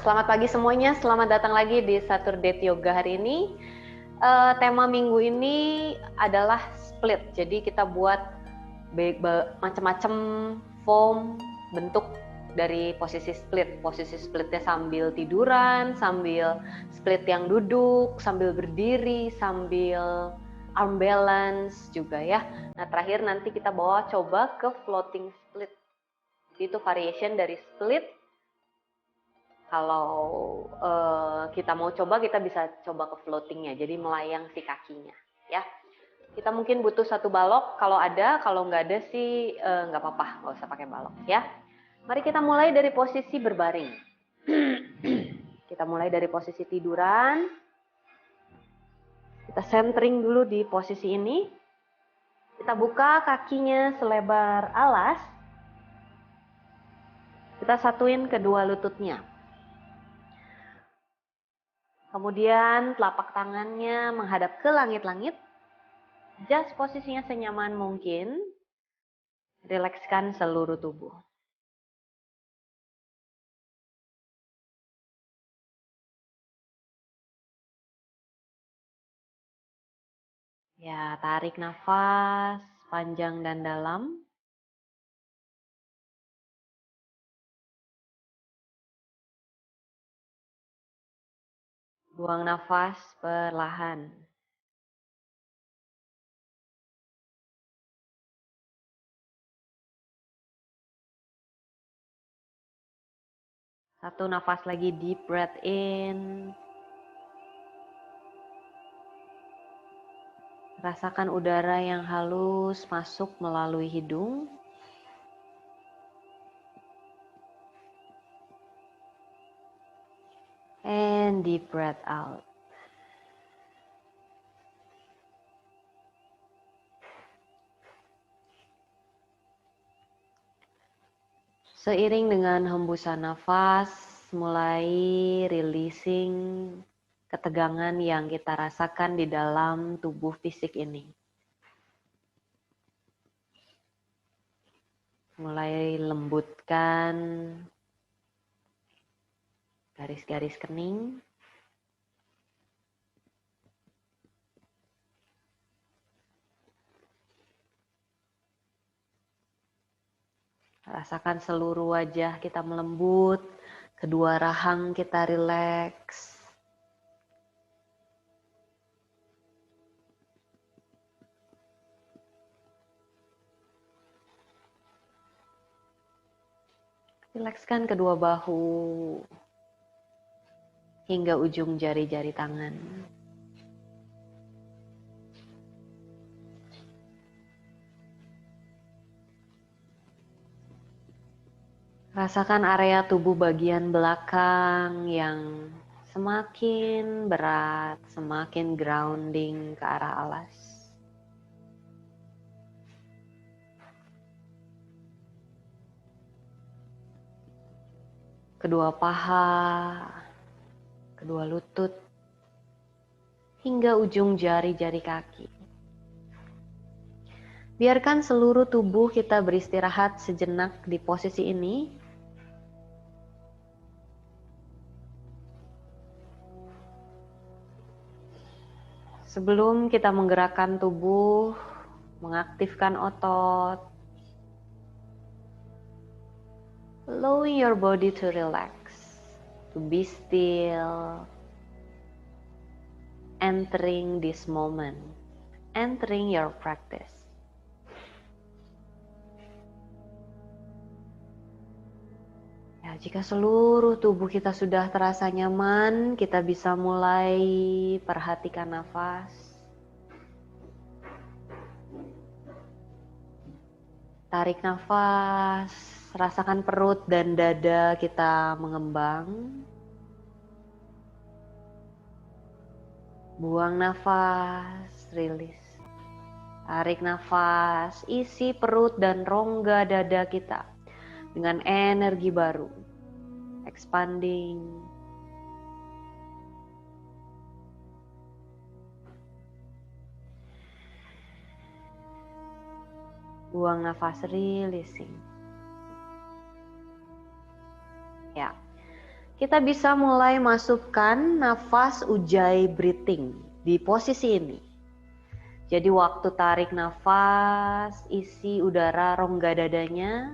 Selamat pagi semuanya, selamat datang lagi di Saturday Yoga hari ini. Tema minggu ini adalah split, jadi kita buat macam-macam form bentuk dari posisi split. Posisi splitnya sambil tiduran, sambil split yang duduk, sambil berdiri, sambil arm balance juga ya. Nah terakhir nanti kita coba ke floating split. Itu variation dari split. Kalau kita mau coba, kita bisa coba ke floatingnya, jadi melayang si kakinya, ya. Kita mungkin butuh satu balok, kalau ada, kalau nggak ada sih nggak apa-apa, nggak usah pakai balok, ya. Mari kita mulai dari posisi berbaring. Kita mulai dari posisi tiduran. Kita centering dulu di posisi ini. Kita buka kakinya selebar alas. Kita satuin kedua lututnya. Kemudian telapak tangannya menghadap ke langit-langit. Just posisinya senyaman mungkin. Rilekskan seluruh tubuh. Ya, tarik nafas panjang dan dalam. Buang nafas perlahan. Satu nafas lagi, deep breath in. Rasakan udara yang halus masuk melalui hidung. And deep breath out. Seiring dengan hembusan nafas, mulai releasing ketegangan yang kita rasakan di dalam tubuh fisik ini. Mulai lembutkan garis-garis kening. Rasakan seluruh wajah kita melembut, kedua rahang kita rileks. Rilekskan kedua bahu hingga ujung jari-jari tangan. Rasakan area tubuh bagian belakang yang semakin berat, semakin grounding ke arah alas. Kedua paha, kedua lutut, hingga ujung jari-jari kaki. Biarkan seluruh tubuh kita beristirahat sejenak di posisi ini. Sebelum kita menggerakkan tubuh, mengaktifkan otot, allowing your body to relax, to be still, entering this moment, entering your practice. Ya, jika seluruh tubuh kita sudah terasa nyaman, kita bisa mulai perhatikan nafas. Tarik nafas, rasakan perut dan dada kita mengembang. Buang nafas, rilis. Tarik nafas, isi perut dan rongga dada kita dengan energi baru, expanding. Buang nafas, releasing. Ya, Kita bisa mulai masukkan nafas ujjayi breathing di posisi ini. Jadi waktu tarik nafas, isi udara rongga dadanya,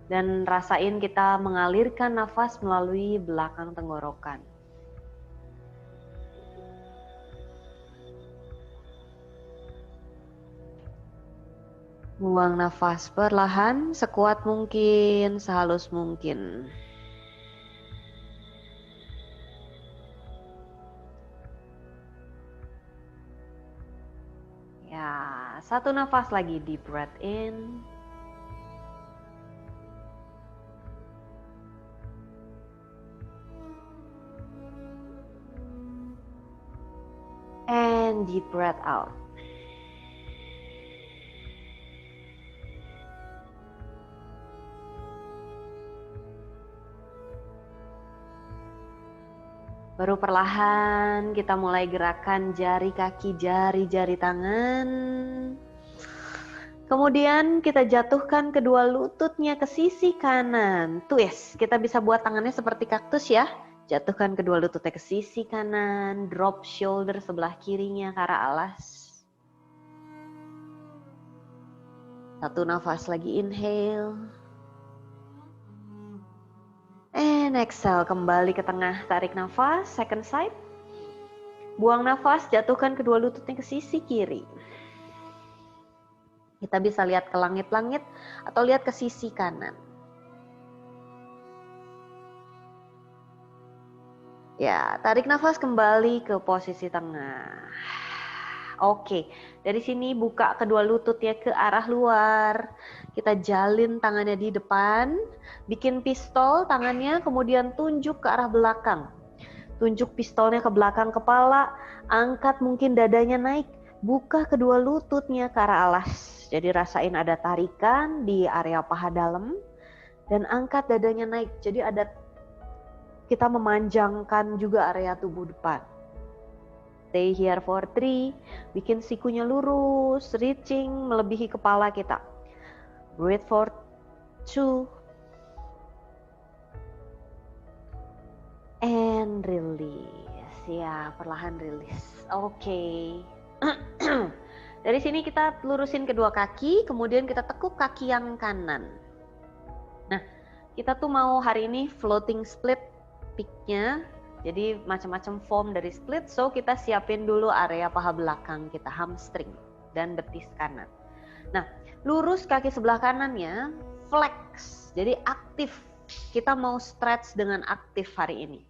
dan rasain kita mengalirkan nafas melalui belakang tenggorokan. Buang nafas perlahan, sekuat mungkin, sehalus mungkin. Ya, satu nafas lagi, deep breath in. And deep breath out. Baru perlahan kita mulai gerakan jari kaki, jari-jari tangan. Kemudian kita jatuhkan kedua lututnya ke sisi kanan. Twist, kita bisa buat tangannya seperti kaktus ya. Jatuhkan kedua lututnya ke sisi kanan, drop shoulder sebelah kirinya ke arah alas. Satu nafas lagi, inhale. And exhale, kembali ke tengah, tarik nafas, second side. Buang nafas, jatuhkan kedua lututnya ke sisi kiri. Kita bisa lihat ke langit-langit atau lihat ke sisi kanan. Ya, tarik nafas kembali ke posisi tengah. Oke, dari sini buka kedua lututnya ke arah luar. Kita jalin tangannya di depan, bikin pistol tangannya, kemudian tunjuk ke arah belakang. Tunjuk pistolnya ke belakang kepala, angkat mungkin dadanya naik, buka kedua lututnya ke arah alas. Jadi rasain ada tarikan di area paha dalam, dan angkat dadanya naik. Jadi ada kita memanjangkan juga area tubuh depan. Stay here for 3, bikin sikunya lurus, reaching melebihi kepala kita. Breathe for 2, and release. Ya, perlahan release. Oke. Dari sini kita lurusin kedua kaki, kemudian kita tekuk kaki yang kanan. Nah, kita tuh mau hari ini floating split peak-nya. Jadi macam-macam form dari split, so kita siapin dulu area paha belakang kita, hamstring dan betis kanan. Nah, lurus kaki sebelah kanannya, flex, jadi aktif. Kita mau stretch dengan aktif hari ini.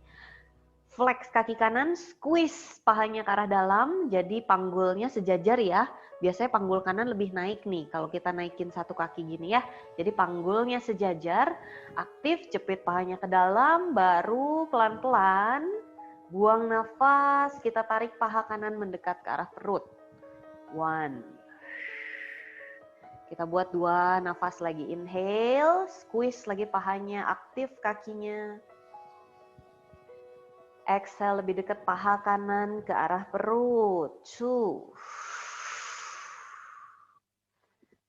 Flex kaki kanan, squeeze pahanya ke arah dalam, jadi panggulnya sejajar ya. Biasanya panggul kanan lebih naik nih, kalau kita naikin satu kaki gini ya. Jadi panggulnya sejajar, aktif, jepit pahanya ke dalam, baru pelan-pelan buang nafas, kita tarik paha kanan mendekat ke arah perut. 1. Kita buat 2 nafas lagi, inhale, squeeze lagi pahanya, aktif kakinya. Exhale, lebih dekat paha kanan ke arah perut. 2.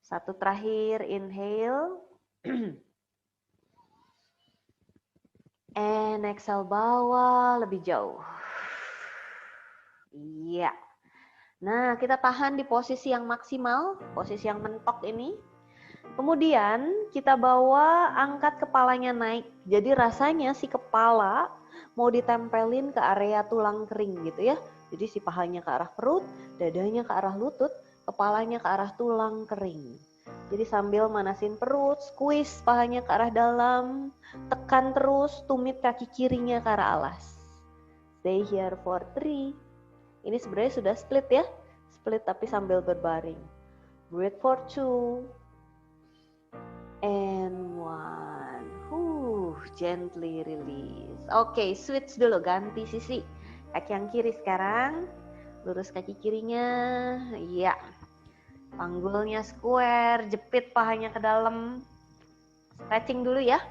Satu terakhir, inhale. And exhale, bawa lebih jauh. Iya. Nah, kita tahan di posisi yang maksimal, posisi yang mentok ini. Kemudian kita bawa, angkat kepalanya naik. Jadi rasanya si kepala mau ditempelin ke area tulang kering gitu ya. Jadi si pahanya ke arah perut, dadanya ke arah lutut, kepalanya ke arah tulang kering. Jadi sambil manasin perut, squeeze pahanya ke arah dalam, tekan terus, tumit kaki kirinya ke arah alas. Stay here for 3. Ini sebenarnya sudah split ya, split tapi sambil berbaring. Breathe for 2. And 1. Gently release. Oke, switch dulu, ganti sisi. Kaki yang kiri sekarang, lurus kaki kirinya. Iya. Panggulnya square, jepit pahanya ke dalam. Stretching dulu ya.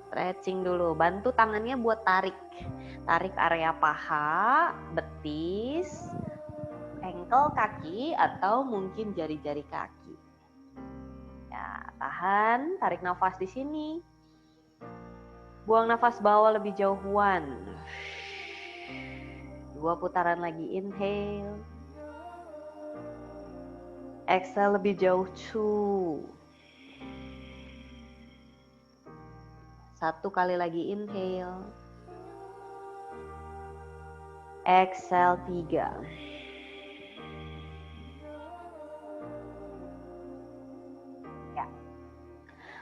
Stretching dulu. Bantu tangannya buat tarik. Tarik area paha, betis, ankle kaki, atau mungkin jari-jari kaki. Ya, tahan, tarik nafas di sini. Buang nafas bawah lebih jauh, 1. 2 putaran lagi, inhale. Exhale lebih jauh, 2. 1 kali lagi, inhale. Exhale, 3.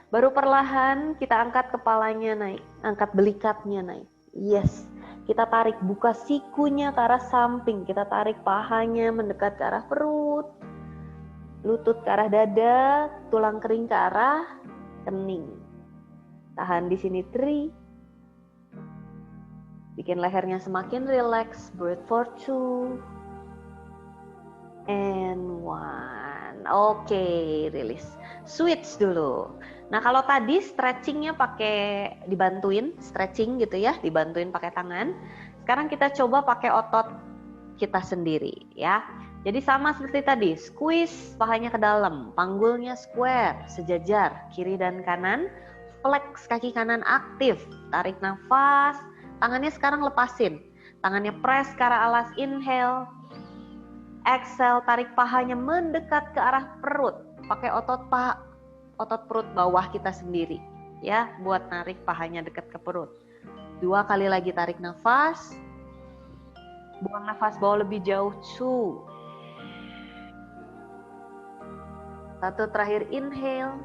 Baru perlahan kita angkat kepalanya naik, angkat belikatnya naik. Yes, kita tarik, buka sikunya ke arah samping, kita tarik pahanya mendekat ke arah perut, lutut ke arah dada, tulang kering ke arah kening. Tahan di sini 3. Bikin lehernya semakin rileks. Breathe for 2 and 1. Oke, rilis. Switch dulu. Nah, kalau tadi stretchingnya pakai dibantuin, stretching gitu ya, dibantuin pakai tangan. Sekarang kita coba pakai otot kita sendiri ya. Jadi sama seperti tadi, squeeze pahanya ke dalam, panggulnya square, sejajar, kiri dan kanan. Flex kaki kanan aktif, tarik nafas, tangannya sekarang lepasin. Tangannya press ke arah alas, inhale. Exhale, tarik pahanya mendekat ke arah perut. Pakai otot paha, otot perut bawah kita sendiri ya, buat narik pahanya dekat ke perut. 2 kali lagi tarik nafas. Buang nafas bawah lebih jauh, 2. 1 terakhir, inhale.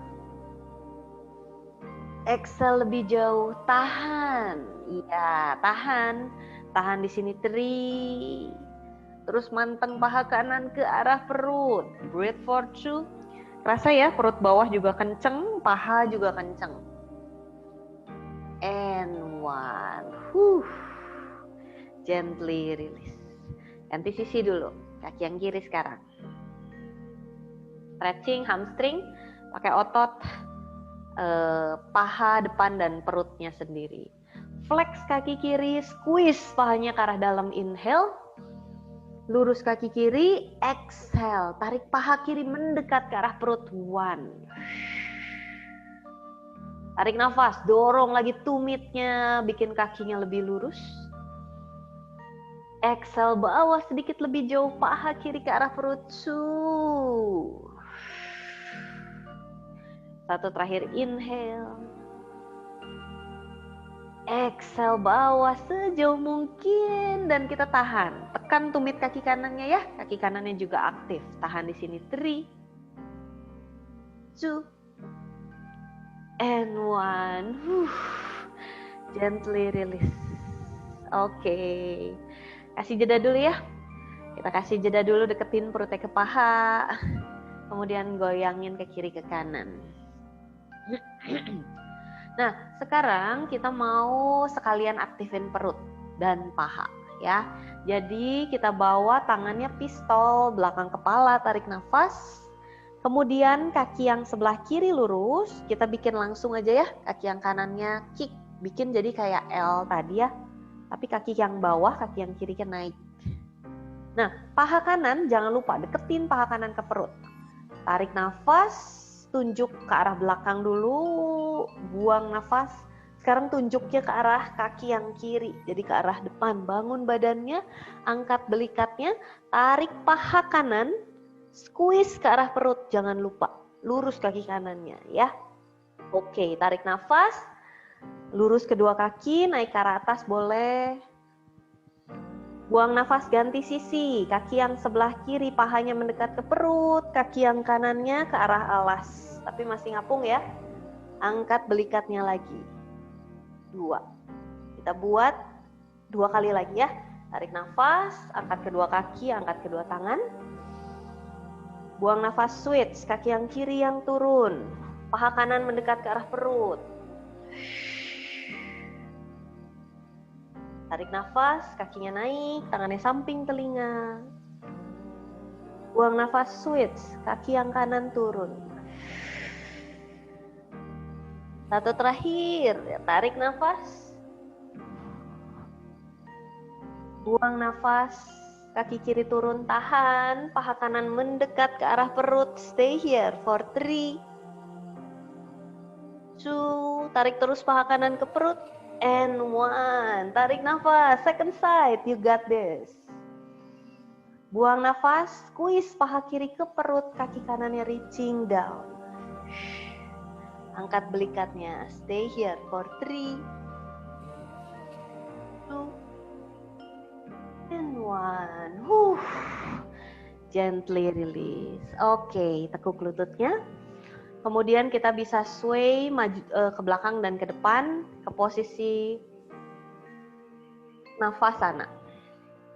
Exhale lebih jauh, tahan. Iya, tahan. Tahan di sini 3. Terus manteng paha kanan ke arah perut. Breathe for 2. Rasa ya perut bawah juga kenceng, paha juga kenceng. And 1. Gently release. Ganti sisi dulu. Kaki yang kiri sekarang. Stretching hamstring. Pakai otot paha depan dan perutnya sendiri. Flex kaki kiri. Squeeze pahanya ke arah dalam. Inhale. Lurus kaki kiri, exhale, tarik paha kiri mendekat ke arah perut, 1. Tarik nafas, dorong lagi tumitnya, bikin kakinya lebih lurus. Exhale, bawah sedikit lebih jauh, paha kiri ke arah perut, 2. 1 terakhir, inhale. Exhale, bawah sejauh mungkin dan kita tahan. Tekan tumit kaki kanannya ya. Kaki kanannya juga aktif. Tahan di sini 3, 2 and 1. Gently release. Oke. Kasih jeda dulu ya. Kita kasih jeda dulu, deketin perutnya ke paha. Kemudian goyangin ke kiri ke kanan. Nah, sekarang kita mau sekalian aktifin perut dan paha ya. Jadi kita bawa tangannya pistol belakang kepala, tarik nafas. Kemudian kaki yang sebelah kiri lurus, kita bikin langsung aja ya. Kaki yang kanannya kick, bikin jadi kayak L tadi ya. Tapi kaki yang bawah, kaki yang kiri naik. Nah, paha kanan jangan lupa deketin paha kanan ke perut. Tarik nafas. Tunjuk ke arah belakang dulu, buang nafas. Sekarang tunjuknya ke arah kaki yang kiri, jadi ke arah depan. Bangun badannya, angkat belikatnya, tarik paha kanan, squeeze ke arah perut, jangan lupa. Lurus kaki kanannya ya. Oke, tarik nafas, lurus kedua kaki, naik ke arah atas boleh. Buang nafas, ganti sisi. Kaki yang sebelah kiri pahanya mendekat ke perut, kaki yang kanannya ke arah alas. Tapi masih ngapung ya. Angkat belikatnya lagi. 2. Kita buat 2 kali lagi ya. Tarik nafas, angkat kedua kaki, angkat kedua tangan. Buang nafas, switch. Kaki yang kiri yang turun. Paha kanan mendekat ke arah perut. Tarik nafas, kakinya naik, tangannya samping telinga. Buang nafas, switch, kaki yang kanan turun. 1 terakhir, tarik nafas. Buang nafas, kaki kiri turun, tahan, paha kanan mendekat ke arah perut. Stay here for 3, 2, tarik terus paha kanan ke perut. and 1. Tarik nafas, second side, you got this. Buang nafas, squeeze paha kiri ke perut, kaki kanannya reaching down. Angkat belikatnya, stay here for 3, 2, and 1. Gently release. Oke, tekuk lututnya. Kemudian kita bisa sway maju ke belakang dan ke depan ke posisi navasana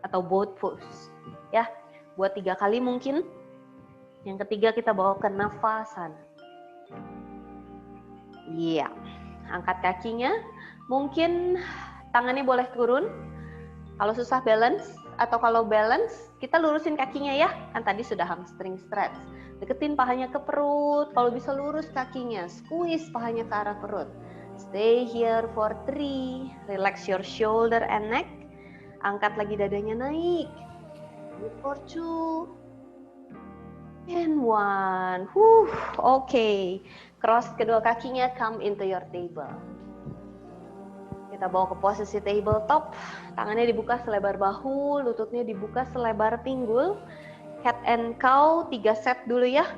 atau boat pose. Ya, buat 3 kali mungkin. Yang ketiga kita bawa ke navasana. Iya, angkat kakinya. Mungkin tangannya boleh turun. Kalau susah balance. Atau kalau balance, kita lurusin kakinya ya. Kan tadi sudah hamstring stretch. Deketin pahanya ke perut. Kalau bisa lurus kakinya. Squeeze pahanya ke arah perut. Stay here for 3. Relax your shoulder and neck. Angkat lagi dadanya naik. For 2. And 1. Oke. Cross kedua kakinya, come into your table. Kita bawa ke posisi tabletop, tangannya dibuka selebar bahu, lututnya dibuka selebar pinggul. Cat and cow, 3 set dulu ya.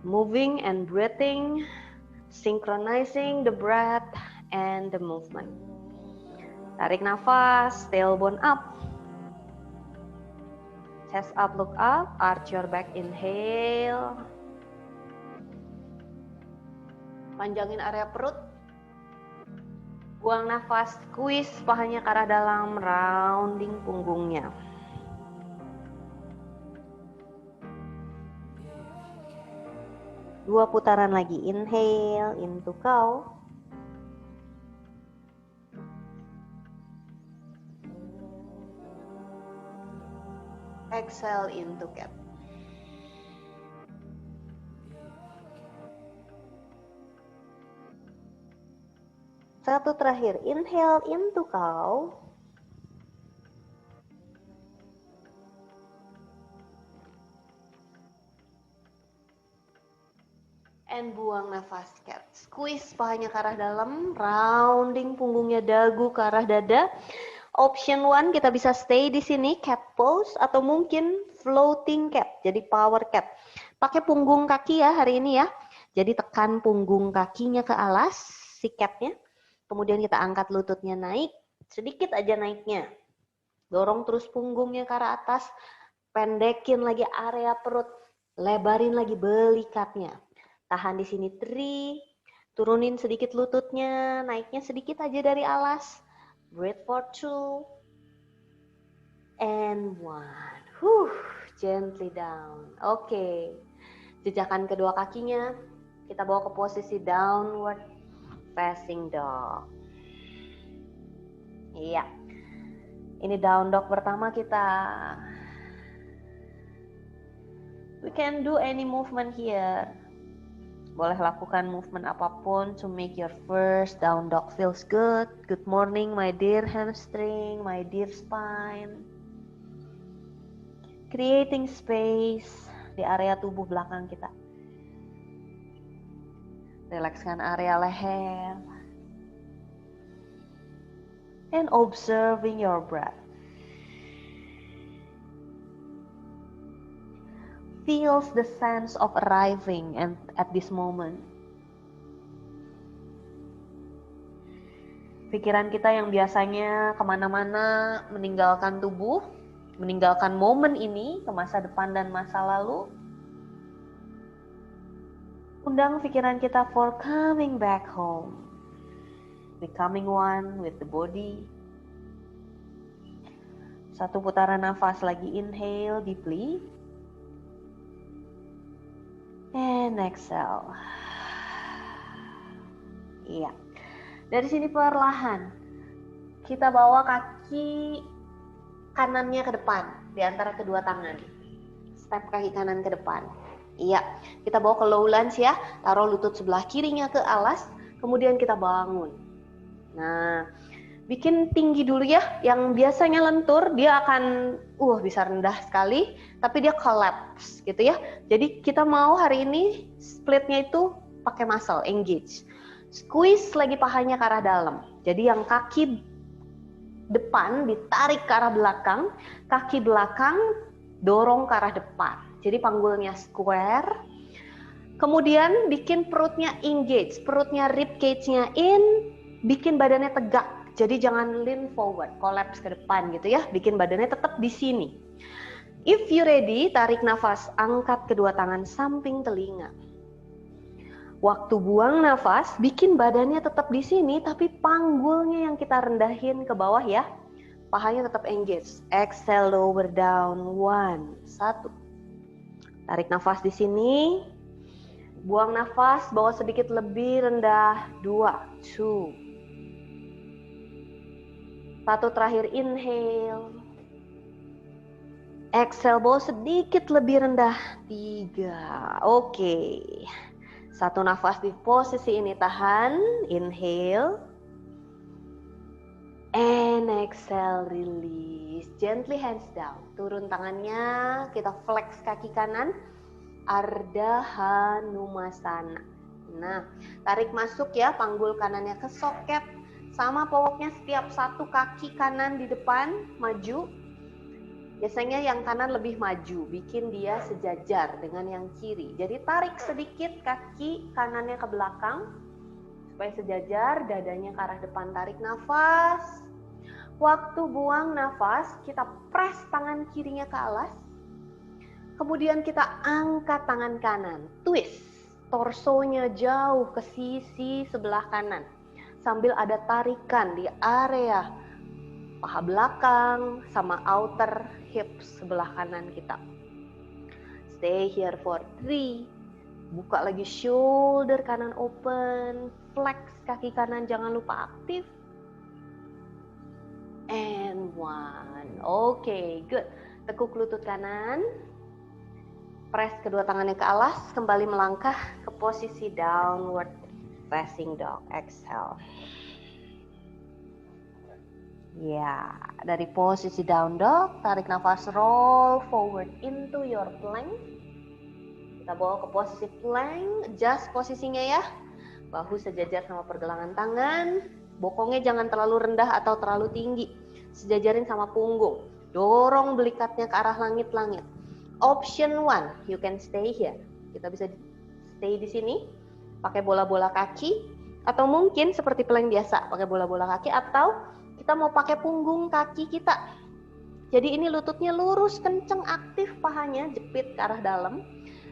Moving and breathing, synchronizing the breath and the movement. Tarik nafas, tailbone up. Chest up, look up, arch your back, inhale. Panjangin area perut. Buang nafas, squeeze pahanya ke arah dalam, rounding punggungnya. Dua putaran lagi, inhale into cow. Exhale into cat. Satu terakhir, inhale into cow. And buang nafas cat. Squeeze pahanya ke arah dalam, rounding punggungnya, dagu ke arah dada. Option 1 kita bisa stay di sini, cat pose, atau mungkin floating cat, jadi power cat. Pakai punggung kaki ya hari ini ya. Jadi tekan punggung kakinya ke alas, si catnya. Kemudian kita angkat lututnya naik, sedikit aja naiknya. Dorong terus punggungnya ke arah atas, pendekin lagi area perut, lebarin lagi belikatnya. Tahan di sini 3, turunin sedikit lututnya, naiknya sedikit aja dari alas. Breathe for 2, and 1. Gently down. Oke. Jejakan kedua kakinya, kita bawa ke posisi downward facing dog. Iya. Ini down dog pertama kita. We can do any movement here. Boleh lakukan movement apapun to make your first down dog feels good. Good morning my dear hamstring, my dear spine. Creating space di area tubuh belakang kita. Relakskan area leher. And observing your breath. Feels the sense of arriving and at this moment. Pikiran kita yang biasanya kemana-mana meninggalkan tubuh, meninggalkan momen ini ke masa depan dan masa lalu. Undang pikiran kita for coming back home. Becoming one with the body. Satu putaran nafas lagi, inhale deeply. And exhale. Iya. Dari sini perlahan kita bawa kaki kanannya ke depan di antara kedua tangan. Step kaki kanan ke depan. Iya, kita bawa ke low lunge ya. Taruh lutut sebelah kirinya ke alas, kemudian kita bangun. Nah, bikin tinggi dulu ya. Yang biasanya lentur, dia akan bisa rendah sekali, tapi dia collapse gitu ya. Jadi kita mau hari ini splitnya itu pakai muscle, engage. Squeeze lagi pahanya ke arah dalam. Jadi yang kaki depan ditarik ke arah belakang, kaki belakang dorong ke arah depan. Jadi panggulnya square. Kemudian bikin perutnya engage, perutnya rib cage-nya in, bikin badannya tegak. Jadi jangan lean forward, collapse ke depan gitu ya. Bikin badannya tetap di sini. If you ready, tarik nafas, angkat kedua tangan samping telinga. Waktu buang nafas, bikin badannya tetap di sini, tapi panggulnya yang kita rendahin ke bawah ya. Pahanya tetap engage. Exhale, lower down. 1. Tarik nafas di sini. Buang nafas, bawa sedikit lebih rendah. 2. 1 terakhir, inhale. Exhale, bawa sedikit lebih rendah. 3. Oke. 1 nafas di posisi ini, tahan. Inhale. And exhale, release. Gently hands down. Turun tangannya, kita flex kaki kanan. Ardha Hanumasana. Nah, tarik masuk ya, panggul kanannya ke soket. Sama pokoknya setiap satu kaki kanan di depan, maju. Biasanya yang kanan lebih maju, bikin dia sejajar dengan yang kiri. Jadi tarik sedikit kaki kanannya ke belakang, supaya sejajar, dadanya ke arah depan. Tarik nafas. Waktu buang nafas, kita press tangan kirinya ke alas. Kemudian kita angkat tangan kanan, twist. Torsonya jauh ke sisi sebelah kanan. Sambil ada tarikan di area paha belakang sama outer hips sebelah kanan kita. Stay here for 3. Buka lagi shoulder kanan open. Flex kaki kanan, jangan lupa aktif. And 1. Oke, good. Tekuk lutut kanan. Press kedua tangannya ke alas. Kembali melangkah ke posisi downward facing dog. Exhale. Ya, dari posisi down dog, tarik nafas, roll forward into your plank. Kita bawa ke posisi plank, adjust posisinya ya. Bahu sejajar sama pergelangan tangan. Bokongnya jangan terlalu rendah atau terlalu tinggi. Sejajarin sama punggung. Dorong belikatnya ke arah langit-langit. Option 1, you can stay here. Kita bisa stay di sini, pakai bola-bola kaki. Atau mungkin seperti plank biasa, pakai bola-bola kaki. Atau kita mau pakai punggung kaki kita. Jadi ini lututnya lurus, kenceng, aktif pahanya, jepit ke arah dalam.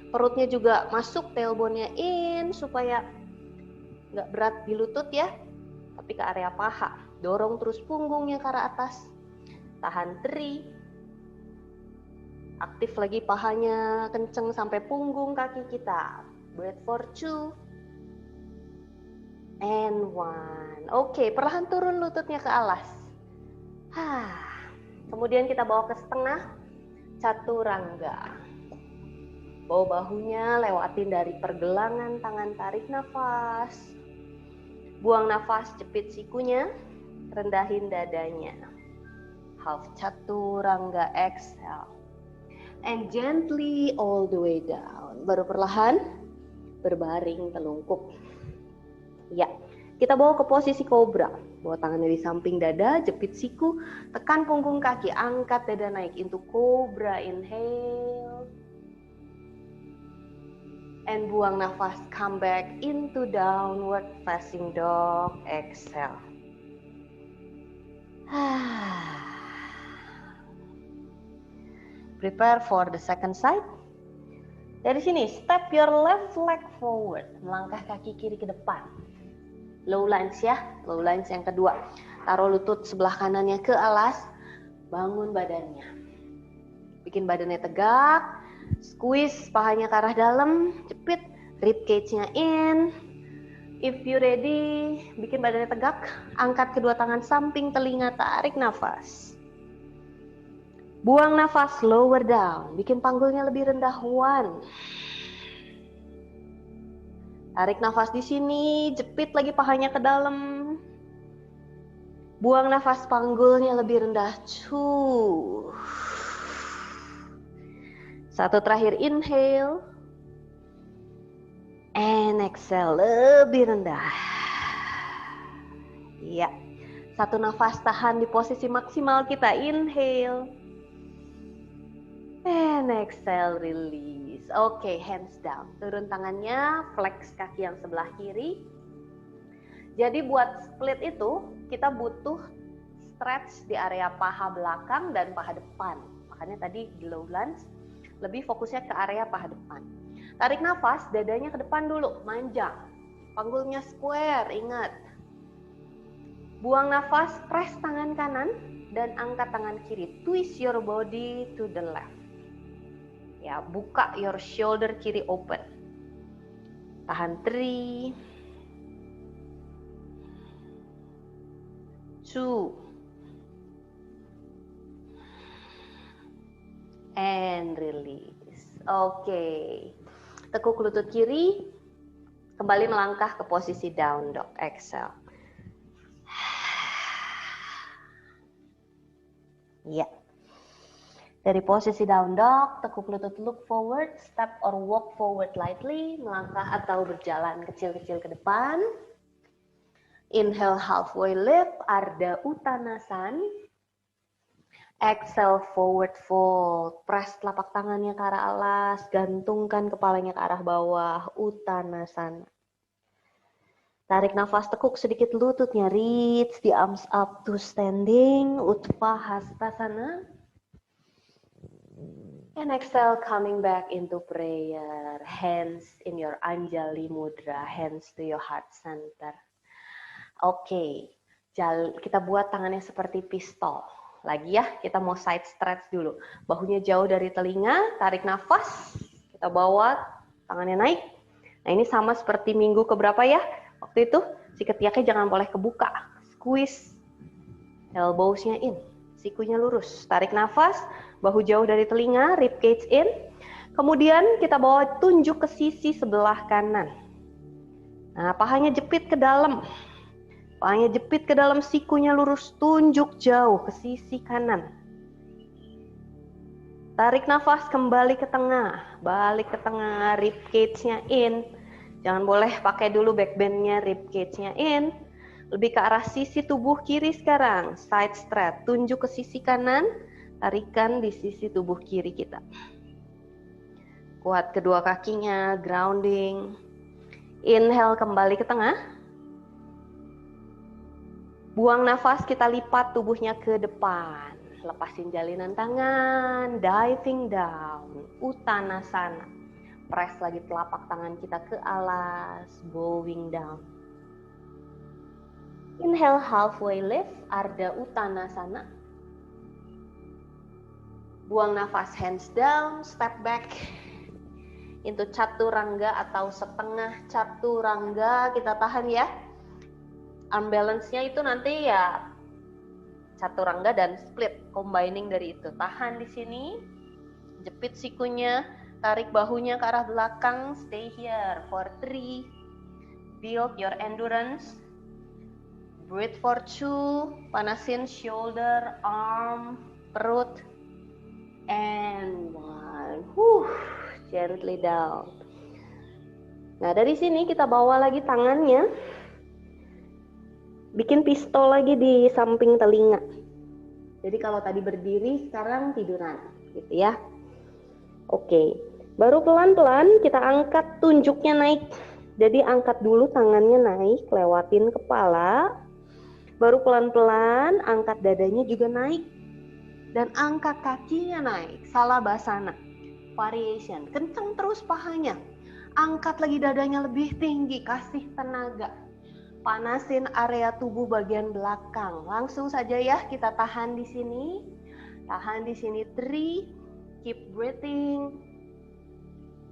Perutnya juga masuk, tailbone-nya in, supaya nggak berat di lutut ya, tapi ke area paha. Dorong terus punggungnya ke arah atas. Tahan 3. Aktif lagi pahanya, kenceng sampai punggung kaki kita. Breath for 2. And 1. Oke, perlahan turun lututnya ke alas. Kemudian kita bawa ke setengah, Chaturanga. Bawa bahunya, lewatin dari pergelangan tangan, tarik nafas. Buang nafas, jepit sikunya, rendahin dadanya. Half Chaturanga, exhale. And gently all the way down. Baru perlahan, berbaring telungkup. Ya, kita bawa ke posisi kobra. Bawa tangannya di samping dada, jepit siku, tekan punggung kaki, angkat dada naik into kobra, inhale. And buang nafas, come back into downward facing dog, exhale. Prepare for the second side. Dari sini, step your left leg forward, melangkah kaki kiri ke depan. Low lunge ya, low lunge yang kedua. Taruh lutut sebelah kanannya ke alas, bangun badannya. Bikin badannya tegak, squeeze pahanya ke arah dalam, jepit, rib cage-nya in. If you ready, bikin badannya tegak, angkat kedua tangan samping telinga, tarik nafas. Buang nafas, lower down, bikin panggulnya lebih rendah, 1. Tarik nafas di sini, jepit lagi pahanya ke dalam. Buang nafas, panggulnya lebih rendah, 2. 1 terakhir, inhale. And exhale, lebih rendah. Iya. Satu nafas tahan di posisi maksimal kita. Inhale. And exhale, release. Oke, hands down. Turun tangannya, flex kaki yang sebelah kiri. Jadi buat split itu, kita butuh stretch di area paha belakang dan paha depan. Makanya tadi di low lunge, lebih fokusnya ke area paha depan. Tarik nafas, dadanya ke depan dulu, manjang. Panggulnya square, ingat. Buang nafas, press tangan kanan dan angkat tangan kiri. Twist your body to the left. Ya, buka your shoulder kiri open. Tahan 3, 2, and release. Oke. Tekuk lutut kiri, kembali melangkah ke posisi down dog. Exhale. Ya. Dari posisi down dog, tekuk lutut look forward, step or walk forward lightly, melangkah atau berjalan kecil-kecil ke depan. Inhale halfway lift, Ardha Uttanasana. Exhale forward fold, press telapak tangannya ke arah alas, gantungkan kepalanya ke arah bawah, Uttanasana. Tarik nafas, tekuk sedikit lututnya, reach the arms up to standing, Utthapahastasana. And exhale, coming back into prayer, hands in your Anjali Mudra, hands to your heart center. Oke, kita buat tangannya seperti pistol. Lagi ya, kita mau side stretch dulu. Bahunya jauh dari telinga, tarik nafas, kita bawa tangannya naik. Nah ini sama seperti minggu keberapa ya? Waktu itu si ketiaknya jangan boleh kebuka. Squeeze elbows-nya in, sikunya lurus. Tarik nafas, bahu jauh dari telinga, rib cage in. Kemudian kita bawa tunjuk ke sisi sebelah kanan. Nah, pahanya jepit ke dalam. Pahanya jepit ke dalam, sikunya lurus, tunjuk jauh ke sisi kanan. Tarik nafas, kembali ke tengah, balik ke tengah, rib cage-nya in. Jangan boleh pakai dulu back bend-nya, rib cage-nya in. Lebih ke arah sisi tubuh kiri sekarang, side stretch, tunjuk ke sisi kanan, tarikan di sisi tubuh kiri kita. Kuat kedua kakinya, grounding. Inhale, kembali ke tengah. Buang nafas, kita lipat tubuhnya ke depan. Lepasin jalinan tangan, diving down, Uttanasana. Press lagi telapak tangan kita ke alas, bowing down. Inhale, halfway lift, Ardha Uttanasana. Buang nafas, hands down, step back into Chaturanga atau setengah Chaturanga. Kita tahan ya. Arm balance-nya itu nanti ya Chaturanga dan split, combining dari itu. Tahan di sini, jepit sikunya, tarik bahunya ke arah belakang, stay here for 3, build your endurance, breathe for 2, panasin shoulder, arm, perut, and 1, gently down. Nah dari sini kita bawa lagi tangannya, bikin pistol lagi di samping telinga. Jadi kalau tadi berdiri, sekarang tiduran, gitu ya. Oke, baru pelan-pelan kita angkat tunjuknya naik. Jadi angkat dulu tangannya naik, lewatin kepala. Baru pelan-pelan angkat dadanya juga naik. Dan angkat kakinya naik, Salabhasana, variation. Kenceng terus pahanya. Angkat lagi dadanya lebih tinggi, kasih tenaga. Panasin area tubuh bagian belakang. Langsung saja ya, kita tahan di sini. Tahan di sini 3. Keep breathing.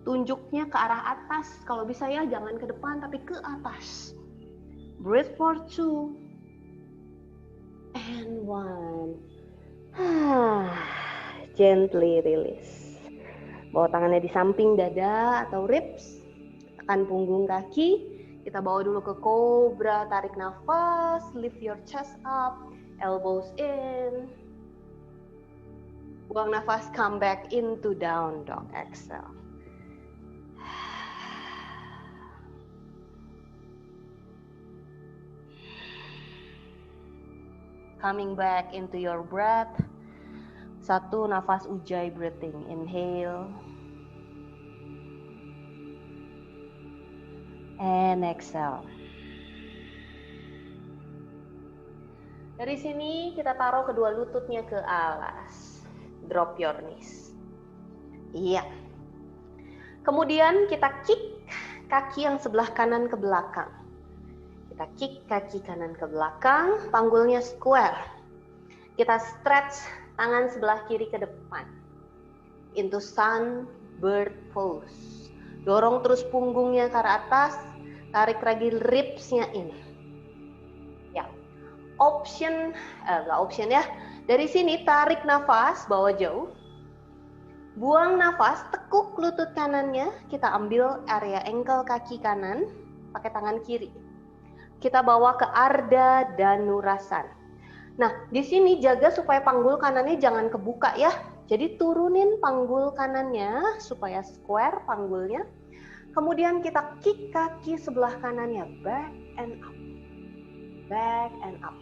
Tunjuknya ke arah atas. Kalau bisa ya jangan ke depan tapi ke atas. Breathe for 2. And 1. Gently release. Bawa tangannya di samping dada atau ribs. Tekan punggung kaki. Kita bawa dulu ke cobra, tarik nafas, lift your chest up, elbows in. Buang nafas, come back into down dog, exhale. coming back into your breath. 1, nafas ujjayi breathing. Inhale. And exhale. Dari sini kita taruh kedua lututnya ke alas. Drop your knees. Iya. Kemudian kita kick kaki yang sebelah kanan ke belakang. Kita kick kaki kanan ke belakang, panggulnya square. Kita stretch tangan sebelah kiri ke depan. Into sun bird pose. Dorong terus punggungnya ke arah atas, tarik lagi ribs-nya ini. Ya. Nggak option ya. Dari sini tarik nafas, bawa jauh. Buang nafas, tekuk lutut kanannya, kita ambil area ankle kaki kanan, pakai tangan kiri. Kita bawa ke Ardha Dhanurasana. Nah, di sini jaga supaya panggul kanannya jangan kebuka ya. Jadi turunin panggul kanannya supaya square panggulnya. Kemudian kita kick kaki sebelah kanannya, back and up. Back and up.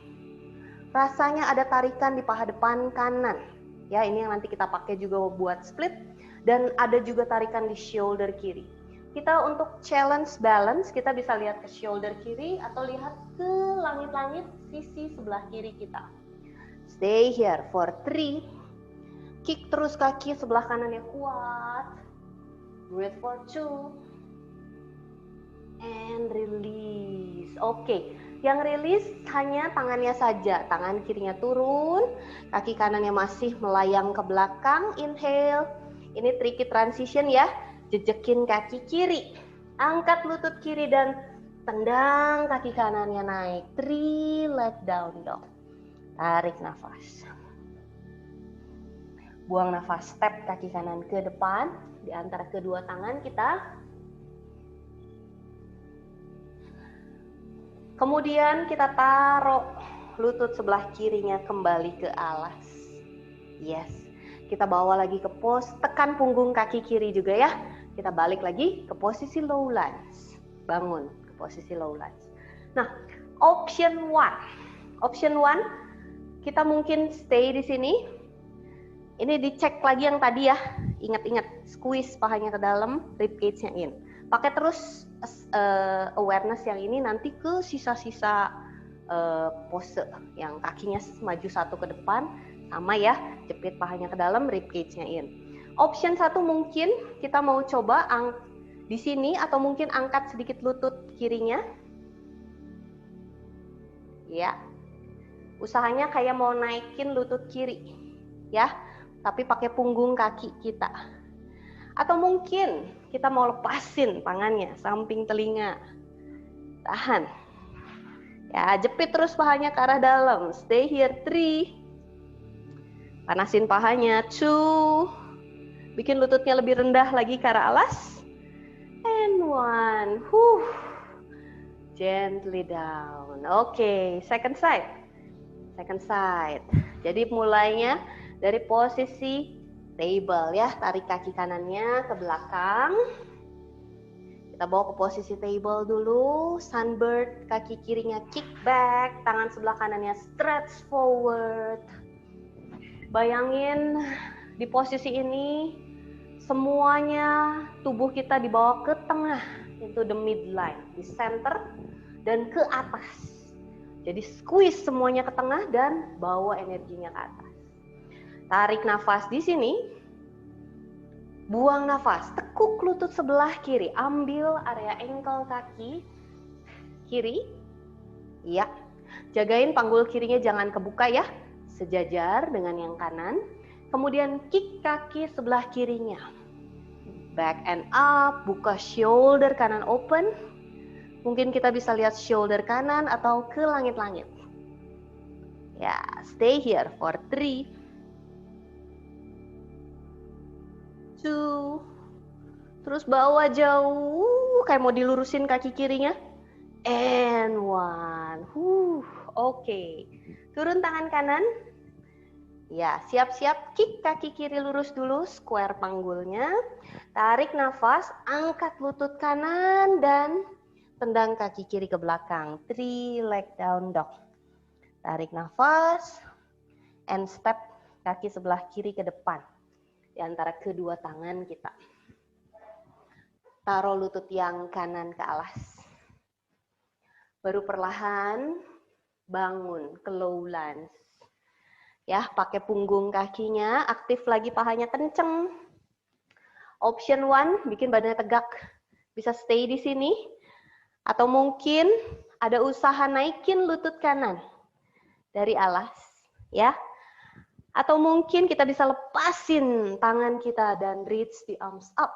Rasanya ada tarikan di paha depan kanan. Ya, ini yang nanti kita pakai juga buat split. Dan ada juga tarikan di shoulder kiri. Kita untuk challenge balance, kita bisa lihat ke shoulder kiri atau lihat ke langit-langit sisi sebelah kiri kita. Stay here for 3. Kick terus kaki sebelah kanannya kuat. Breathe for 2. And release. Oke. Yang rilis hanya tangannya saja, tangan kirinya turun, kaki kanannya masih melayang ke belakang, inhale. Ini tricky transition ya, jejekin kaki kiri, angkat lutut kiri dan tendang kaki kanannya naik, 3 leg down dog. Tarik nafas. Buang nafas, step kaki kanan ke depan, di antara kedua tangan kita. Kemudian kita taruh lutut sebelah kirinya kembali ke alas. Yes. Kita bawa lagi ke pose, tekan punggung kaki kiri juga ya. Kita balik lagi ke posisi low lunge. Bangun ke posisi low lunge. Nah, option 1. Option 1, kita mungkin stay di sini. Ini dicek lagi yang tadi ya. Ingat-ingat, squeeze pahanya ke dalam, rib cage-nya in. Pakai terus awareness yang ini nanti ke sisa-sisa pose yang kakinya maju 1 ke depan, sama ya, jepit pahanya ke dalam, rib cage-nya in. Option 1 mungkin kita mau coba di sini atau mungkin angkat sedikit lutut kirinya. Ya. Usahanya kayak mau naikin lutut kiri. Ya, tapi pakai punggung kaki kita. Atau mungkin kita mau lepasin tangannya samping telinga. Tahan. Ya, jepit terus pahanya ke arah dalam. Stay here 3. Panasin pahanya 2. Bikin lututnya lebih rendah lagi ke arah alas. And 1. Gently down. Oke, second side. Second side. Jadi mulainya dari posisi table ya, tarik kaki kanannya ke belakang. Kita bawa ke posisi table dulu, sunbird, kaki kirinya kick back, tangan sebelah kanannya stretch forward. Bayangin di posisi ini semuanya tubuh kita dibawa ke tengah, into the midline, di center dan ke atas. Jadi squeeze semuanya ke tengah dan bawa energinya ke atas. Tarik nafas di sini. Buang nafas. Tekuk lutut sebelah kiri. Ambil area ankle kaki kiri. Ya. Jagain panggul kirinya jangan kebuka ya. Sejajar dengan yang kanan. Kemudian kick kaki sebelah kirinya. Back and up. Buka shoulder kanan open. Mungkin kita bisa lihat shoulder kanan atau ke langit-langit. Ya, stay here for 3. 2. Terus bawa jauh kayak mau dilurusin kaki kirinya. And 1. Oke. Turun tangan kanan. Ya, siap-siap kick kaki kiri lurus dulu, square panggulnya. Tarik nafas, angkat lutut kanan dan tendang kaki kiri ke belakang. 3 leg down dog. Tarik nafas, and step kaki sebelah kiri ke depan. Di antara kedua tangan kita. Taruh lutut yang kanan ke alas. Baru perlahan bangun ke low lunge. Ya, pakai punggung kakinya, aktif lagi pahanya kenceng. Option 1, bikin badannya tegak. Bisa stay di sini. Atau mungkin ada usaha naikin lutut kanan dari alas. Ya. Atau mungkin kita bisa lepasin tangan kita dan reach the arms up.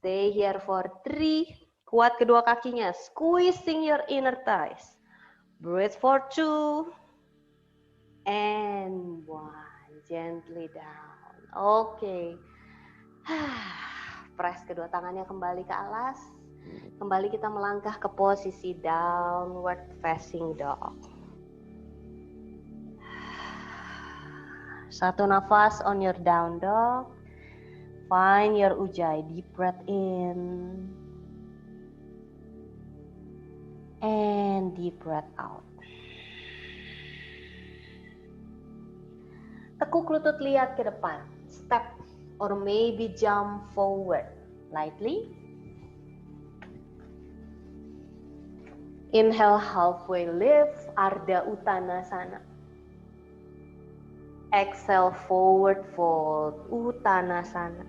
Stay here for 3. Kuat kedua kakinya. Squeezing your inner thighs. Breathe for 2. And 1. Gently down. Oke. Press kedua tangannya kembali ke alas. Kembali kita melangkah ke posisi downward facing dog. Satu nafas on your down dog. Find your ujjayi, deep breath in. And deep breath out. Tekuk lutut, lihat ke depan. Step or maybe jump forward lightly. Inhale, halfway lift, Ardha Uttanasana. Exhale, forward fold, Uttanasana.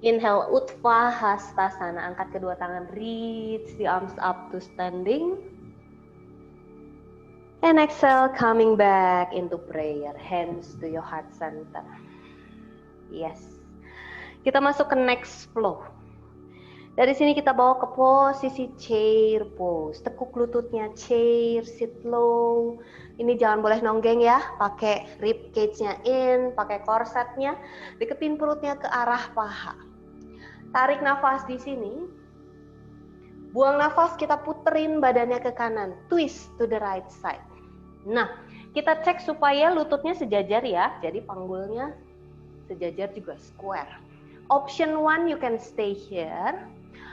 Inhale, Utthahastasana. Angkat kedua tangan, reach the arms up to standing. And exhale, coming back into prayer. Hands to your heart center. Yes. Kita masuk ke next flow. Dari sini kita bawa ke posisi chair pose. Tekuk lututnya, chair, sit low. Ini jangan boleh nonggeng ya. Pakai rib cage-nya in, pakai korsetnya. Deketin perutnya ke arah paha. Tarik nafas di sini. Buang nafas, kita puterin badannya ke kanan. Twist to the right side. Nah, kita cek supaya lututnya sejajar ya. Jadi panggulnya sejajar juga square. Option 1, you can stay here.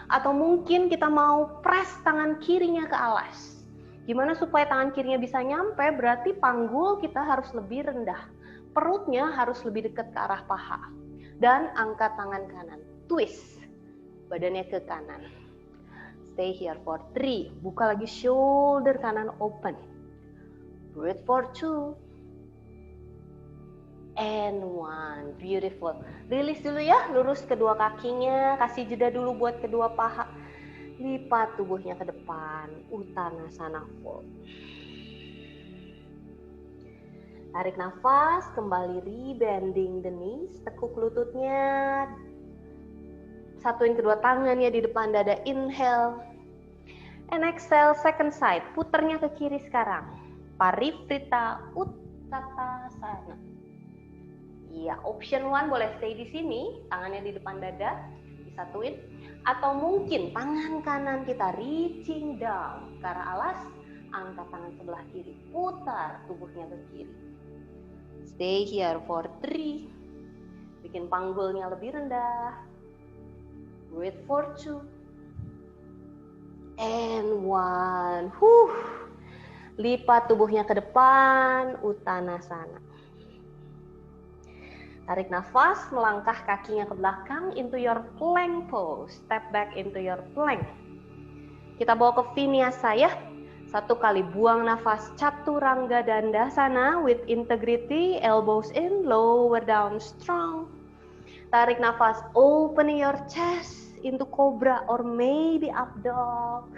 Atau mungkin kita mau press tangan kirinya ke alas. Gimana supaya tangan kirinya bisa nyampe? Berarti panggul kita harus lebih rendah. Perutnya harus lebih dekat ke arah paha. Dan angkat tangan kanan. Twist badannya ke kanan. Stay here for 3. Buka lagi shoulder kanan open. Breathe for 2. And 1. Beautiful. Rilis dulu ya, lurus kedua kakinya, kasih jeda dulu buat kedua paha. Lipat tubuhnya ke depan, Uttanasana fold. Tarik nafas, kembali rebending the knees, tekuk lututnya. Satuin kedua tangannya di depan dada, inhale. And exhale, second side, puternya ke kiri sekarang. Parivrita Uttanasana. Ya, option 1 boleh stay di sini, tangannya di depan dada, disatuin. Atau mungkin tangan kanan kita reaching down ke arah alas, angkat tangan sebelah kiri, putar tubuhnya ke kiri. Stay here for 3. Bikin panggulnya lebih rendah. Breathe for 2. And 1. Lipat tubuhnya ke depan, Uttanasana. Tarik nafas, melangkah kakinya ke belakang into your plank pose. Step back into your plank. Kita bawa ke Vinyasa ya. 1 kali buang nafas, Chaturanga Dandasana with integrity. Elbows in, lower down strong. Tarik nafas, open your chest into cobra or maybe up dog.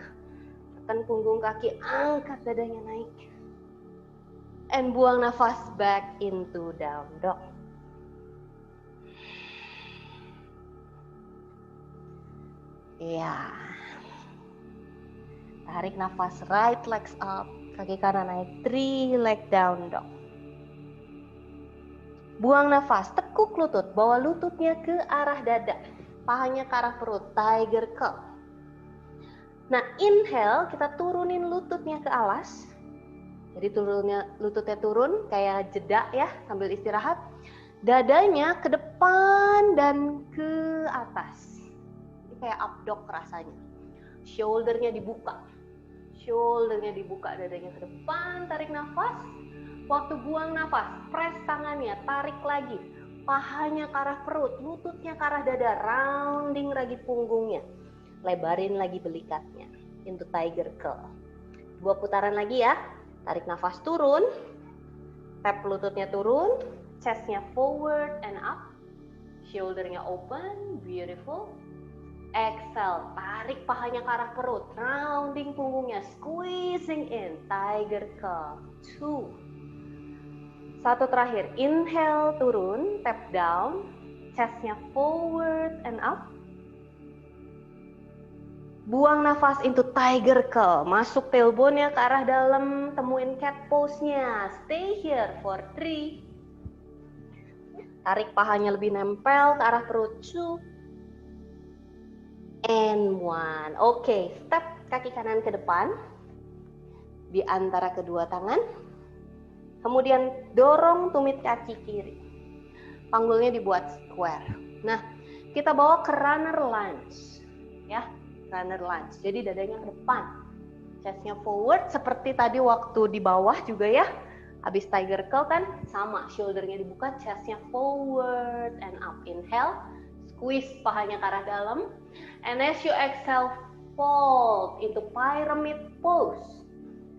Tekan punggung kaki, angkat dadanya naik. And buang nafas back into down dog. Ya. Tarik nafas, right legs up, kaki kanan naik, 3 leg down dog. Buang nafas, tekuk lutut, bawa lututnya ke arah dada, pahanya ke arah perut, tiger curl. Nah, inhale, kita turunin lututnya ke alas. Jadi lututnya turun, kayak jeda ya, sambil istirahat. Dadanya ke depan dan ke atas. Kayak up dog rasanya. Shouldernya dibuka. Shouldernya dibuka, dadanya ke depan, tarik nafas. Waktu buang nafas, press tangannya, tarik lagi. Pahanya ke arah perut, lututnya ke arah dada, rounding lagi punggungnya. Lebarin lagi belikatnya, into tiger curl. 2 putaran lagi ya. Tarik nafas turun, tap lututnya turun, chestnya forward and up. Shouldernya open, beautiful. Exhale, tarik pahanya ke arah perut, rounding punggungnya, squeezing in, tiger curl. 2. 1 terakhir, inhale turun, tap down, chestnya forward and up. Buang nafas into tiger curl, masuk tailbone-nya ke arah dalam, temuin cat pose-nya. Stay here for 3. Tarik pahanya lebih nempel ke arah perut. 2 and 1. Oke, step kaki kanan ke depan di antara kedua tangan. Kemudian dorong tumit kaki kiri. Panggulnya dibuat square. Nah, kita bawa ke runner lunge. Ya, runner lunge. Jadi dadanya ke depan. Chestnya forward seperti tadi waktu di bawah juga ya. Habis tiger curl kan sama, shouldernya dibuka, chestnya forward and up. Inhale, squeeze pahanya ke arah dalam. And as you exhale, fold into pyramid pose.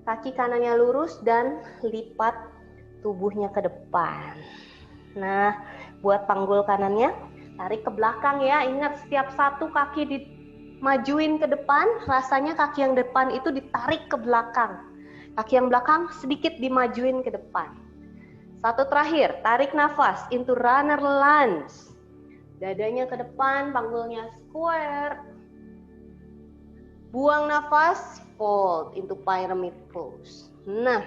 Kaki kanannya lurus dan lipat tubuhnya ke depan. Nah, buat panggul kanannya, tarik ke belakang ya. Ingat, setiap satu kaki dimajuin ke depan, rasanya kaki yang depan itu ditarik ke belakang. Kaki yang belakang sedikit dimajuin ke depan. 1 terakhir, tarik nafas into runner lunge. Dadanya ke depan, panggulnya square. Buang nafas, fold into pyramid pose. Nah,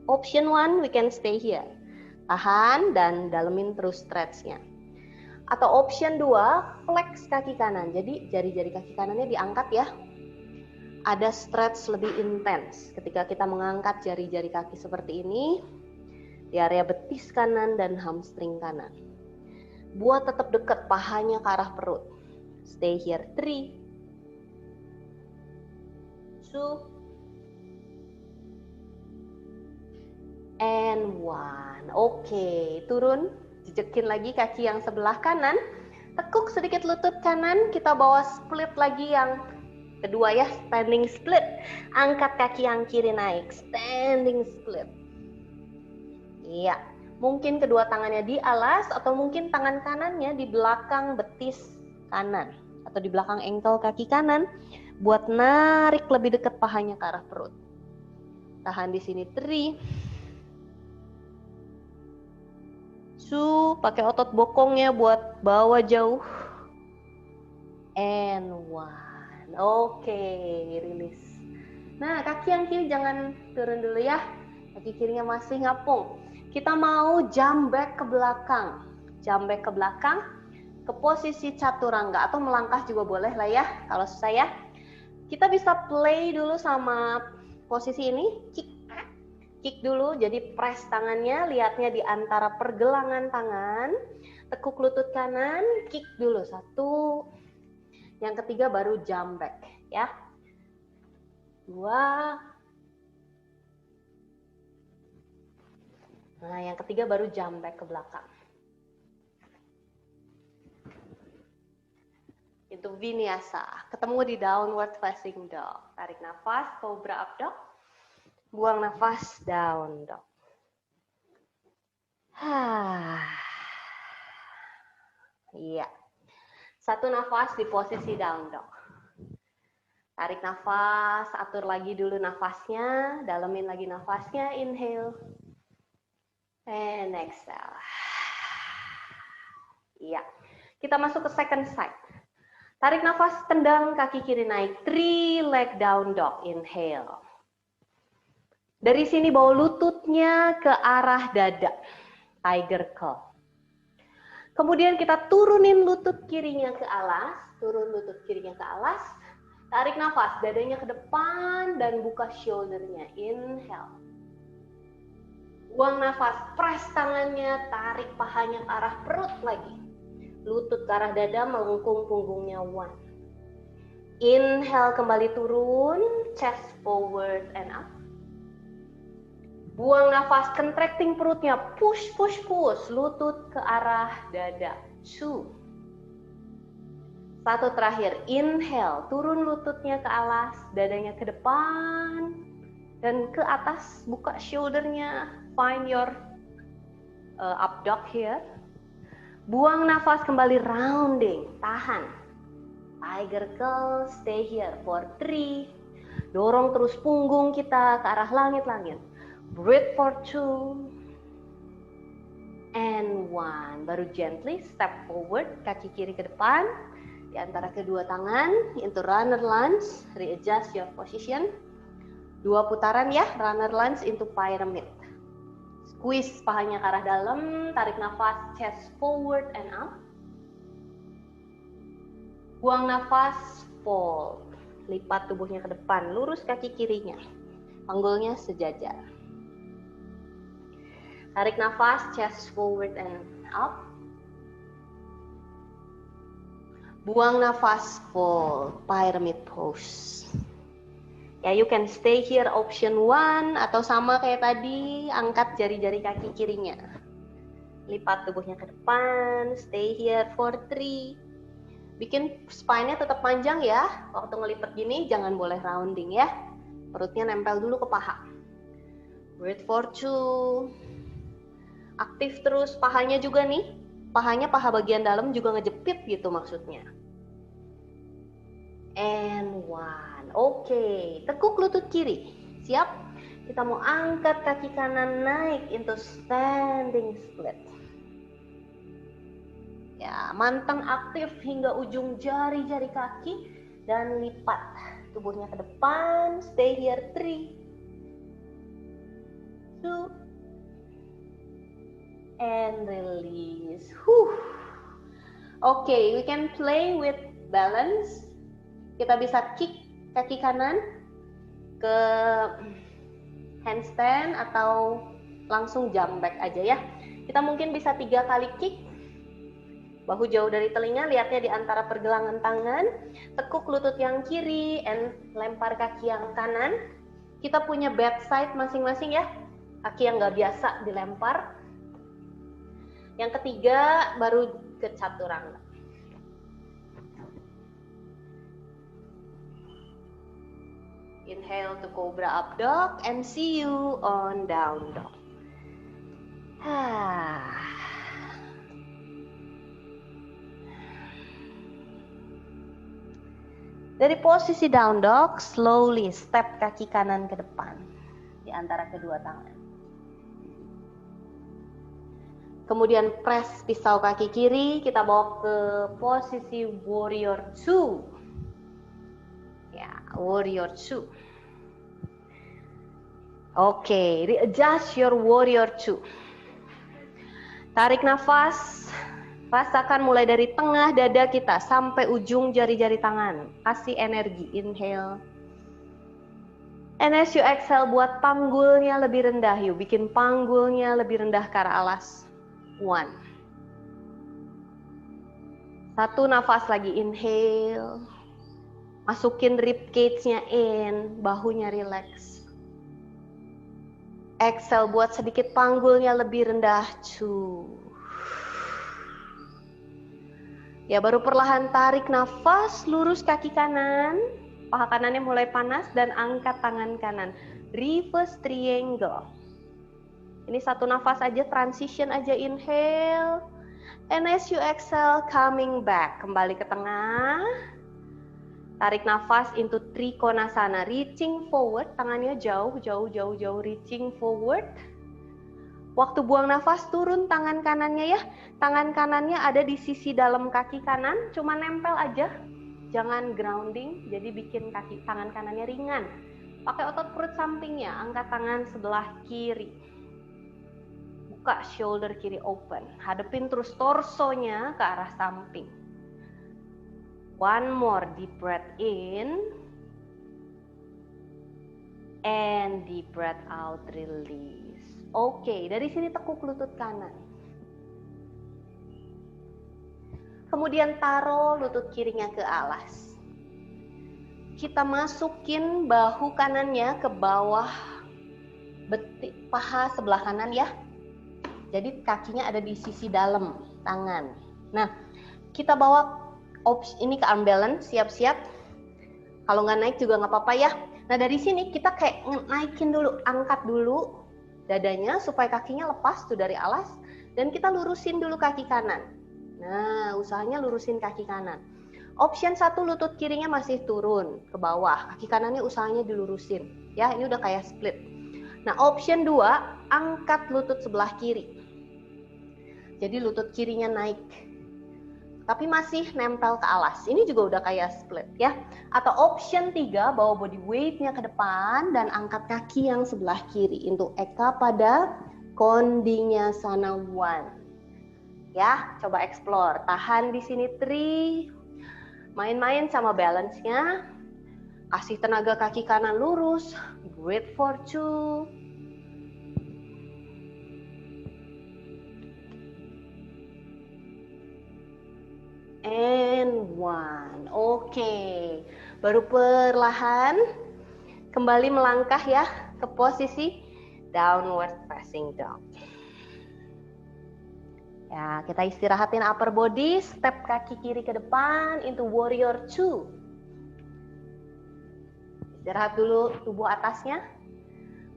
option 1, we can stay here. Tahan dan dalemin terus stretch-nya. Atau option 2, flex kaki kanan. Jadi jari-jari kaki kanannya diangkat ya. Ada stretch lebih intens ketika kita mengangkat jari-jari kaki seperti ini di area betis kanan dan hamstring kanan. Buat tetap dekat pahanya ke arah perut. Stay here 3, 2, and 1. Oke, turun. Jejekin lagi kaki yang sebelah kanan. Tekuk sedikit lutut kanan. Kita bawa split lagi yang kedua ya, standing split. Angkat kaki yang kiri naik, standing split. Iya. Mungkin kedua tangannya di alas atau mungkin tangan kanannya di belakang betis kanan atau di belakang ankle kaki kanan buat narik lebih dekat pahanya ke arah perut. Tahan di sini 3, 2, pakai otot bokongnya buat bawa jauh, and 1. Oke, rilis. Nah, kaki yang kiri jangan turun dulu ya. Kaki kirinya masih ngapung. Kita mau jump back ke belakang. Jump back ke belakang ke posisi chaturanga atau melangkah juga boleh lah ya kalau susah ya. Kita bisa play dulu sama posisi ini, kick dulu, jadi press tangannya, lihatnya di antara pergelangan tangan, tekuk lutut kanan, kick dulu 1, yang ketiga baru jump back ya, 2. Nah, yang ketiga baru jump back ke belakang. Itu vinyasa. Ketemu di downward facing dog. Tarik nafas, cobra up dog. Buang nafas, down dog. Iya. 1 nafas di posisi down dog. Tarik nafas, atur lagi dulu nafasnya, dalemin lagi nafasnya, inhale. And exhale. Iya. Kita masuk ke second side. Tarik nafas, tendang kaki kiri naik. 3 leg down dog. Inhale. Dari sini bawa lututnya ke arah dada. Tiger curl. Kemudian kita turunin lutut kirinya ke alas. Turun lutut kirinya ke alas. Tarik nafas, dadanya ke depan dan buka shouldernya. Inhale. Buang nafas, press tangannya, tarik pahanya ke arah perut lagi. Lutut ke arah dada, melengkung punggungnya. 1, Inhale kembali turun, chest forward and up. Buang nafas, contracting perutnya, push, push, push, lutut ke arah dada. 2. 1 terakhir, inhale, turun lututnya ke alas, dadanya ke depan, dan ke atas, buka shouldernya, find your up dog here. Buang nafas kembali, rounding, tahan. Tiger curl, stay here for 3. Dorong terus punggung kita ke arah langit-langit. Breathe for 2. And 1. Baru gently step forward, kaki kiri ke depan. Di antara kedua tangan, into runner lunge, readjust your position. 2 putaran ya, runner lunge into pyramid. Squeeze pahanya ke arah dalam, tarik nafas, chest forward and up. Buang nafas, fold. Lipat tubuhnya ke depan, lurus kaki kirinya. Panggulnya sejajar. Tarik nafas, chest forward and up. Buang nafas, fold, pyramid pose. Ya, you can stay here option 1 atau sama kayak tadi, angkat jari-jari kaki kirinya. Lipat tubuhnya ke depan, stay here for 3. Bikin spine-nya tetap panjang ya. Waktu ngelipet gini jangan boleh rounding ya. Perutnya nempel dulu ke paha. Breathe for 2. Aktif terus pahanya juga nih. Pahanya, paha bagian dalam juga ngejepit gitu maksudnya. And 1. Oke, tekuk lutut kiri. Siap? Kita mau angkat kaki kanan naik into standing split. Ya, manteng aktif hingga ujung jari-jari kaki dan lipat tubuhnya ke depan. Stay here 3, 2, and release. Okay, we can play with balance. Kita bisa kick kaki kanan ke handstand atau langsung jump back aja ya. Kita mungkin bisa 3 kali kick. Bahu jauh dari telinga, lihatnya di antara pergelangan tangan. Tekuk lutut yang kiri and lempar kaki yang kanan. Kita punya bedside masing-masing ya. Kaki yang nggak biasa dilempar. Yang ketiga baru ke chaturanga. Inhale to cobra up dog and see you on down dog. Dari posisi down dog, slowly step kaki kanan ke depan di antara kedua tangan. Kemudian press pisau kaki kiri, kita bawa ke posisi warrior 2. Ya, warrior 2. Oke, readjust your warrior 2. Tarik nafas, rasakan mulai dari tengah dada kita sampai ujung jari-jari tangan. Kasih energi, inhale. And as you exhale, buat panggulnya lebih rendah yuk. Bikin panggulnya lebih rendah ke arah alas. 1. 1 nafas lagi, inhale. Masukin rib cage-nya in, bahunya relax. Exhale, buat sedikit panggulnya lebih rendah. 2. Ya, baru perlahan tarik nafas, lurus kaki kanan. Paha kanannya mulai panas dan angkat tangan kanan. Reverse triangle. Ini 1 nafas aja, transition aja, inhale. And as you exhale, coming back. Kembali ke tengah. Tarik nafas into Trikonasana. Reaching forward, tangannya jauh, reaching forward. Waktu buang nafas, turun tangan kanannya ya. Tangan kanannya ada di sisi dalam kaki kanan, cuma nempel aja. Jangan grounding, jadi bikin tangan kanannya ringan. Pakai otot perut sampingnya, angkat tangan sebelah kiri. Buka shoulder kiri open. Hadepin terus torsonya ke arah samping. 1 more deep breath in. And deep breath out, release. Oke, dari sini tekuk lutut kanan. Kemudian taruh lutut kirinya ke alas. kita masukin bahu kanannya ke bawah paha sebelah kanan ya. Jadi kakinya ada di sisi dalam tangan. Nah, kita bawa ini ke arm balance, siap-siap. Kalau nggak naik juga nggak apa-apa ya. Nah, dari sini kita kayak naikin dulu, angkat dulu dadanya supaya kakinya lepas tuh dari alas. Dan kita lurusin dulu kaki kanan. Nah, usahanya lurusin kaki kanan. Option 1, lutut kirinya masih turun ke bawah. Kaki kanannya usahanya dilurusin. Ya, ini udah kayak split. Nah, option 2, angkat lutut sebelah kiri. Jadi lutut kirinya naik, tapi masih nempel ke alas. Ini juga udah kayak split ya. Atau option 3, bawa body weight-nya ke depan dan angkat kaki yang sebelah kiri untuk Eka pada Kondinyasana 1. Ya, coba explore. Tahan di sini 3. Main-main sama balance-nya. Kasih tenaga kaki kanan lurus. Breathe for 2. And 1. Oke. Baru perlahan kembali melangkah ya ke posisi downward facing dog. Ya, kita istirahatin upper body, step kaki kiri ke depan into warrior 2. Istirahat dulu tubuh atasnya.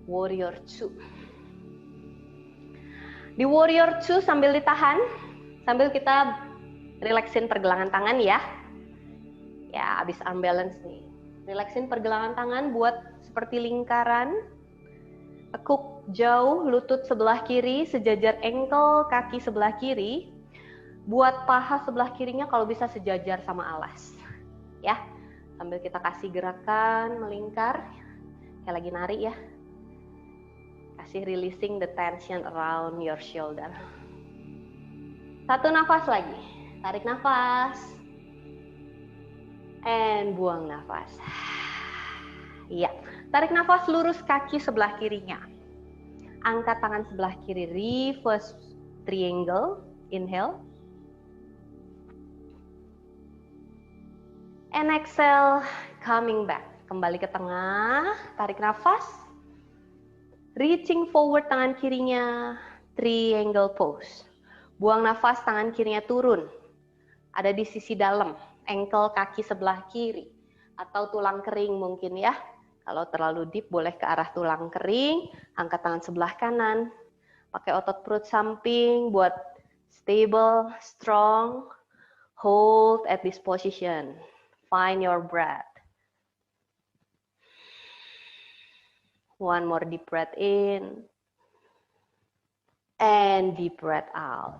Warrior 2. Di warrior 2 sambil ditahan, sambil kita relaksin pergelangan tangan ya. Ya, habis arm balance nih. Relaksin pergelangan tangan buat seperti lingkaran. Tekuk jauh lutut sebelah kiri, sejajar ankle kaki sebelah kiri. Buat paha sebelah kirinya kalau bisa sejajar sama alas. Ya, sambil kita kasih gerakan melingkar. Kayak lagi nari ya. Kasih releasing the tension around your shoulder. 1 nafas lagi. Tarik nafas. And buang nafas. Iya. Tarik nafas, lurus kaki sebelah kirinya. Angkat tangan sebelah kiri, reverse triangle. Inhale. And exhale, coming back. Kembali ke tengah, tarik nafas. Reaching forward tangan kirinya, triangle pose. Buang nafas, tangan kirinya turun. Ada di sisi dalam, ankle kaki sebelah kiri. Atau tulang kering mungkin ya. Kalau terlalu deep boleh ke arah tulang kering. Angkat tangan sebelah kanan. Pakai otot perut samping buat stable, strong. Hold at this position. Find your breath. One more deep breath in. And deep breath out.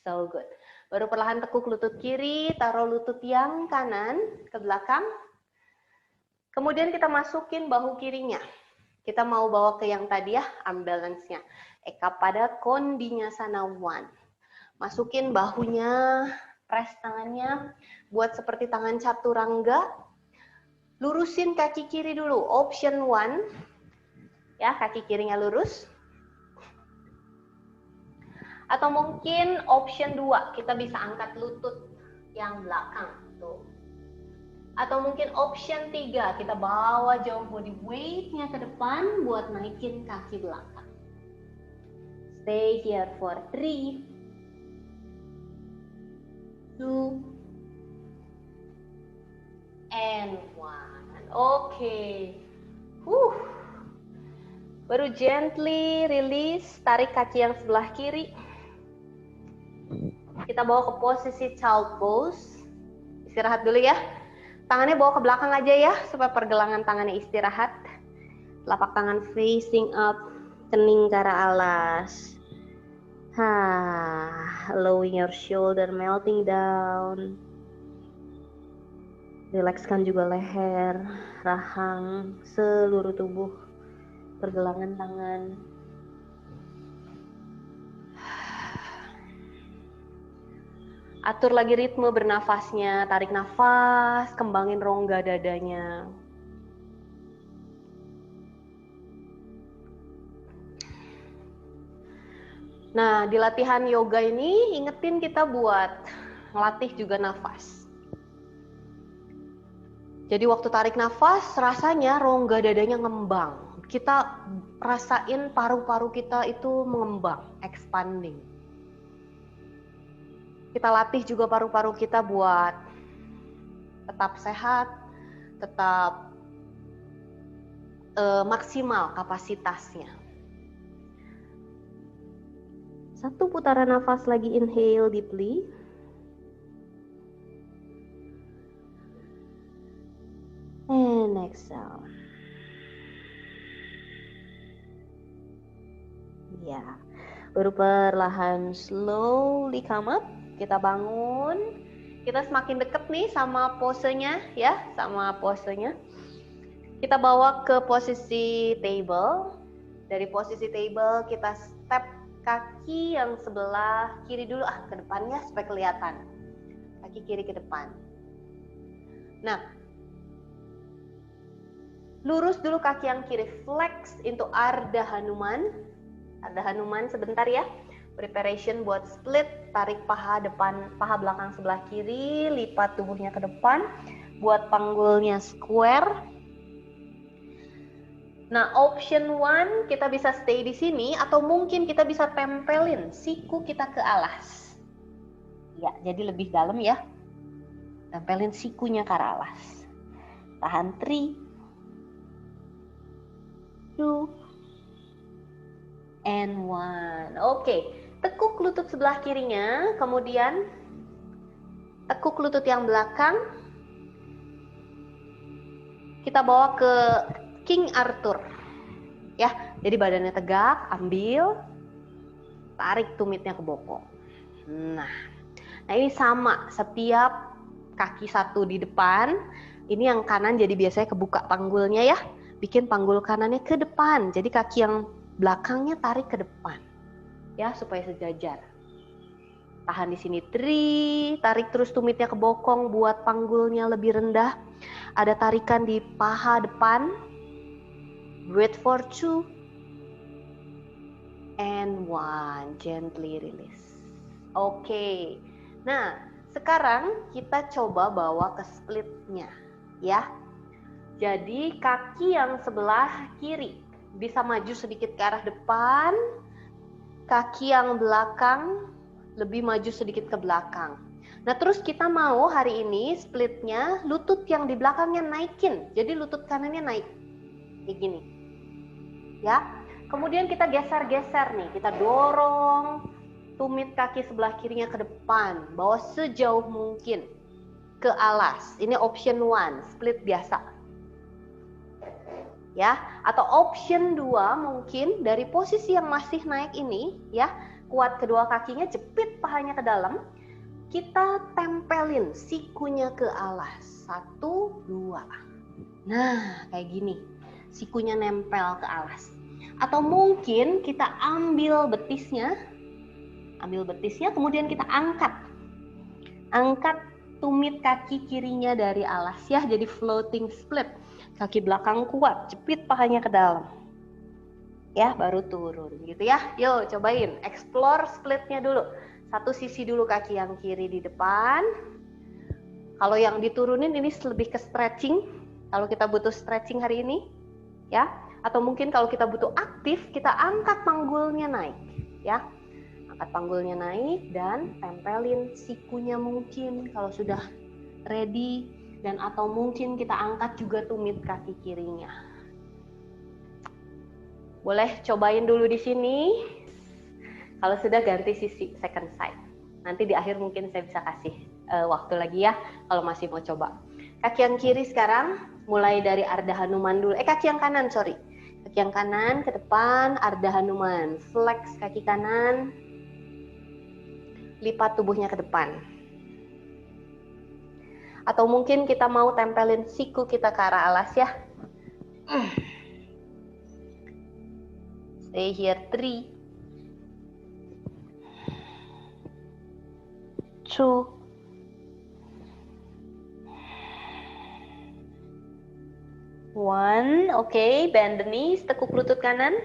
So good. Baru perlahan tekuk lutut kiri, taruh lutut yang kanan ke belakang. Kemudian kita masukin bahu kirinya. Kita mau bawa ke yang tadi ya, arm balance-nya. Eka pada Kondinyasana 1. Masukin bahunya, press tangannya, buat seperti tangan chaturangga. Lurusin kaki kiri dulu, option 1. Ya, kaki kirinya lurus. Atau mungkin option 2, kita bisa angkat lutut yang belakang. Tuh. Atau mungkin option 3, kita bawa jauh body weight-nya ke depan buat naikin kaki belakang. Stay here for 3, 2, and 1. Oke. Baru gently release, tarik kaki yang sebelah kiri. Kita bawa ke posisi child pose. Istirahat dulu ya. Tangannya bawa ke belakang aja ya, supaya pergelangan tangannya istirahat. Telapak tangan facing up, kening ke arah alas. Allowing your shoulder melting down. Rilekskan juga leher, rahang, seluruh tubuh, pergelangan tangan. Atur lagi ritme bernafasnya, tarik nafas, kembangin rongga dadanya. Nah, di latihan yoga ini ingetin kita buat ngelatih juga nafas. Jadi waktu tarik nafas, rasanya rongga dadanya ngembang. Kita rasain paru-paru kita itu mengembang, expanding. Kita latih juga paru-paru kita buat tetap sehat, tetap maksimal kapasitasnya. Satu putaran nafas lagi, inhale deeply. And exhale. Ya, baru perlahan slowly come up. Kita bangun. Kita semakin deket nih sama posenya ya, sama posenya. Kita bawa ke posisi table. Dari posisi table kita step kaki yang sebelah kiri dulu ke depannya supaya kelihatan. Kaki kiri ke depan. Nah, lurus dulu kaki yang kiri, flex into Ardha Hanuman. Ardha Hanuman sebentar ya. Preparation buat split, tarik paha depan, paha belakang sebelah kiri, lipat tubuhnya ke depan, buat panggulnya square. Nah, option 1 kita bisa stay di sini atau mungkin kita bisa tempelin siku kita ke alas. Ya, jadi lebih dalam ya. Tempelin sikunya ke arah alas. Tahan 3, 2, and 1. Oke, tekuk lutut sebelah kirinya, kemudian tekuk lutut yang belakang. Kita bawa ke King Arthur. Ya, jadi badannya tegak, ambil, tarik tumitnya ke bokong. Nah ini sama, setiap kaki satu di depan, ini yang kanan jadi biasanya kebuka panggulnya ya. Bikin panggul kanannya ke depan, jadi kaki yang belakangnya tarik ke depan. Ya, supaya sejajar. Tahan di sini 3, tarik terus tumitnya ke bokong buat panggulnya lebih rendah. Ada tarikan di paha depan. Breathe for 2 and 1, gently release. Oke. Nah, sekarang kita coba bawa ke splitnya ya. Jadi kaki yang sebelah kiri bisa maju sedikit ke arah depan, kaki yang belakang lebih maju sedikit ke belakang. Nah, terus kita mau hari ini splitnya lutut yang di belakangnya naikin. Jadi lutut kanannya naik. Kayak gini. Ya. Kemudian kita geser-geser nih. Kita dorong tumit kaki sebelah kirinya ke depan. Bawa sejauh mungkin ke alas. Ini option 1, split biasa. Ya, atau option 2 mungkin dari posisi yang masih naik ini ya, kuat kedua kakinya, jepit pahanya ke dalam, kita tempelin sikunya ke alas. 1, 2. Nah, kayak gini. Sikunya nempel ke alas. Atau mungkin kita ambil betisnya kemudian kita angkat. Angkat tumit kaki kirinya dari alas ya, jadi floating split. Kaki belakang kuat, jepit pahanya ke dalam. Ya, baru turun gitu ya. Yuk, cobain. Explore splitnya dulu. Satu sisi dulu kaki yang kiri di depan. Kalau yang diturunin ini lebih ke stretching. Kalau kita butuh stretching hari ini, ya. Atau mungkin kalau kita butuh aktif, kita angkat panggulnya naik, ya. Angkat panggulnya naik dan tempelin sikunya mungkin kalau sudah ready. Dan atau mungkin kita angkat juga tumit kaki kirinya. Boleh cobain dulu di sini. Kalau sudah ganti sisi second side. Nanti di akhir mungkin saya bisa kasih waktu lagi ya kalau masih mau coba. Kaki yang kiri sekarang mulai dari Ardha Hanuman dulu. Kaki yang kanan, sorry. Kaki yang kanan ke depan, Ardha Hanuman. Flex kaki kanan. Lipat tubuhnya ke depan. Atau mungkin kita mau tempelin siku kita ke arah alas ya. Stay here 3, 2, 1. Oke, bend the knees, tekuk lutut kanan,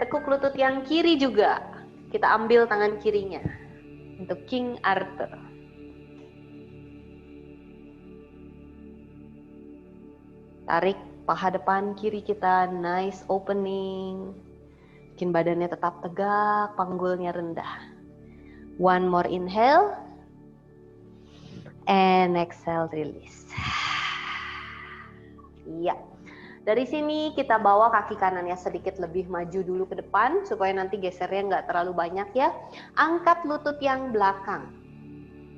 tekuk lutut yang kiri juga. Kita ambil tangan kirinya untuk King Arthur. Tarik paha depan kiri kita, nice opening. Bikin badannya tetap tegak, panggulnya rendah. One more inhale. And exhale, release. Iya. Dari sini kita bawa kaki kanannya sedikit lebih maju dulu ke depan, supaya nanti gesernya nggak terlalu banyak ya. Angkat lutut yang belakang.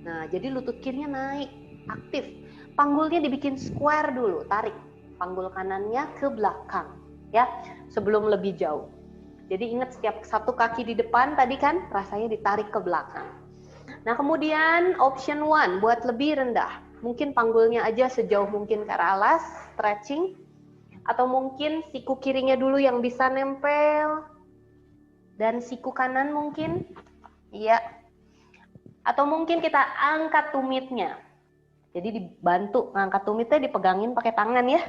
Nah, jadi lutut kirinya naik, aktif. Panggulnya dibikin square dulu, tarik. Panggul kanannya ke belakang, ya, sebelum lebih jauh. Jadi ingat setiap satu kaki di depan tadi kan, rasanya ditarik ke belakang. Nah, kemudian option one, buat lebih rendah. Mungkin panggulnya aja sejauh mungkin ke arah alas, stretching. Atau mungkin siku kirinya dulu yang bisa nempel. Dan siku kanan mungkin. Iya. Atau mungkin kita angkat tumitnya. Jadi dibantu ngangkat tumitnya, dipegangin pakai tangan ya.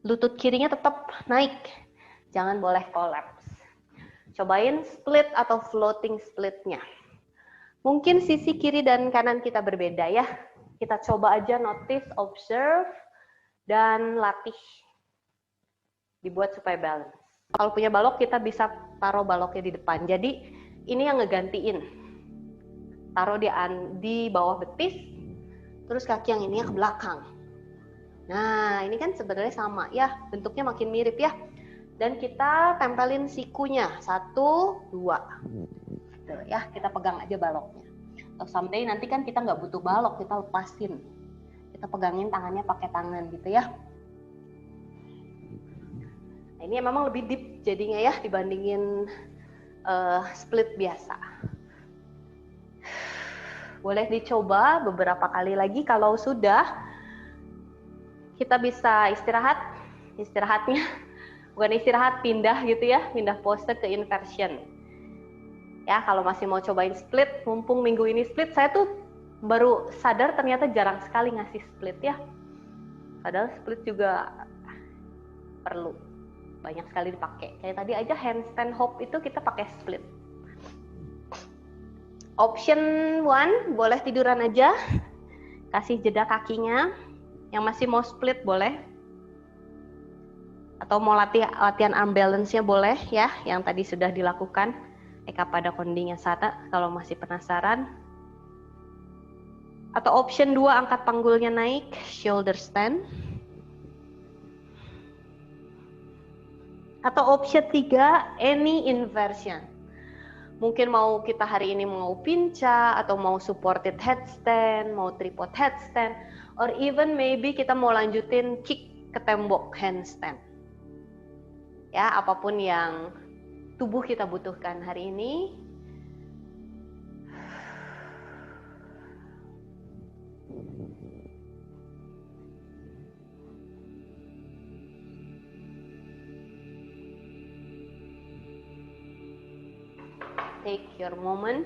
Lutut kirinya tetap naik. Jangan boleh collapse. Cobain split atau floating splitnya. Mungkin sisi kiri dan kanan kita berbeda ya. Kita coba aja notice, observe, dan latih. Dibuat supaya balance. Kalau punya balok, kita bisa taruh baloknya di depan. Jadi ini yang ngegantiin. Taruh di bawah betis, terus kaki yang ininya ke belakang. Nah, ini kan sebenarnya sama ya, bentuknya makin mirip ya. Dan kita tempelin sikunya, 1, 2. Tuh, ya, kita pegang aja baloknya. Atau someday nanti kan kita nggak butuh balok, kita lepasin. Kita pegangin tangannya pakai tangan gitu ya. Nah, ini memang lebih deep jadinya ya dibandingin split biasa. Boleh dicoba beberapa kali lagi. Kalau sudah, kita bisa istirahatnya bukan istirahat, pindah gitu ya, pindah pose ke inversion. Ya, kalau masih mau cobain split, mumpung minggu ini split, saya tuh baru sadar ternyata jarang sekali ngasih split ya. Padahal split juga perlu banyak sekali dipakai. Kayak tadi aja handstand hop itu kita pakai split. Option one, boleh tiduran aja, kasih jeda kakinya. Yang masih mau split boleh, atau mau latihan arm balance-nya boleh ya, yang tadi sudah dilakukan. Eka pada kondinya Sata kalau masih penasaran. Atau option 2, angkat panggulnya naik, shoulder stand. Atau option 3, any inversion. Mungkin mau kita hari ini mau pincha, atau mau supported headstand, mau tripod headstand, or even maybe kita mau lanjutin kick ke tembok handstand. Ya, apapun yang tubuh kita butuhkan hari ini. Take your moment.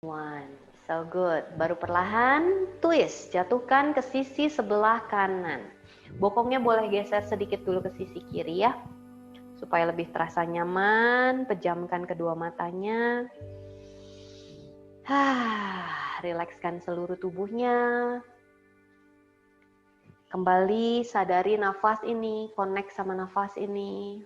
One. So good. Baru perlahan twist, jatuhkan ke sisi sebelah kanan. Bokongnya boleh geser sedikit dulu ke sisi kiri ya, supaya lebih terasa nyaman. Pejamkan kedua matanya. Rilekskan seluruh tubuhnya. Kembali sadari nafas ini, connect sama nafas ini.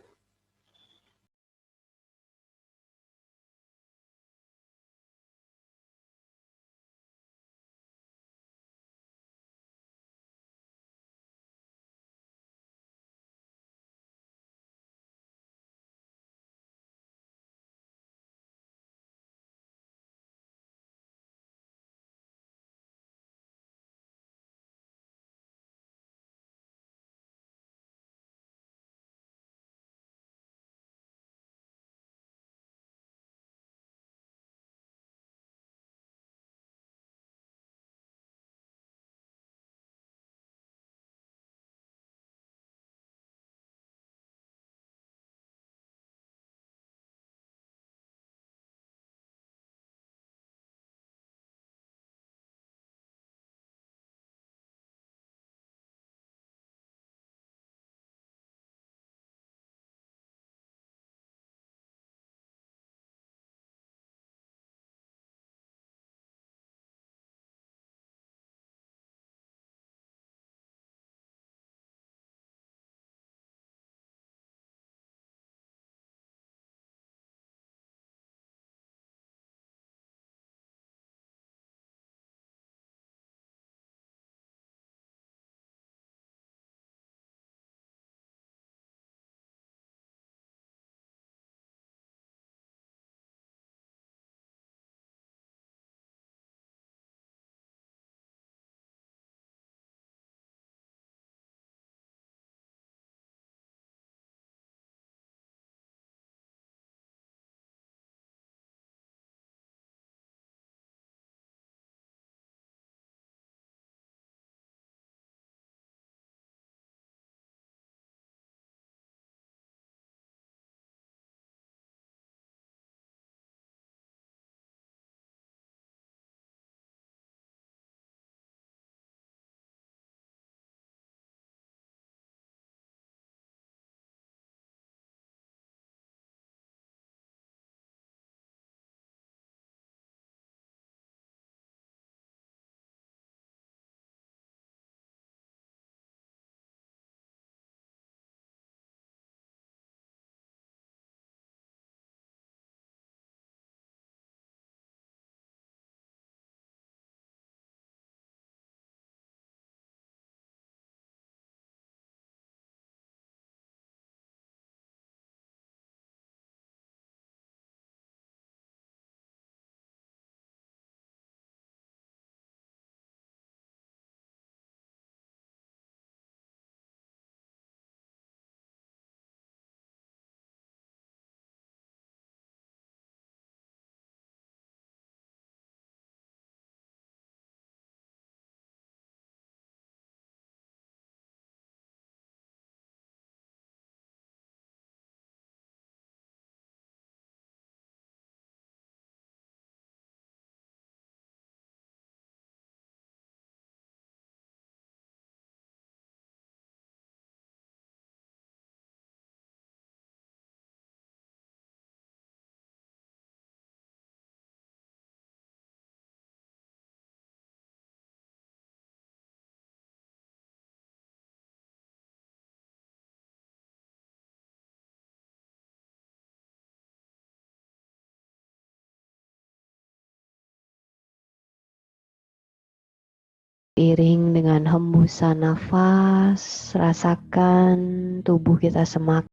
Seiring dengan hembusan nafas, rasakan tubuh kita semakin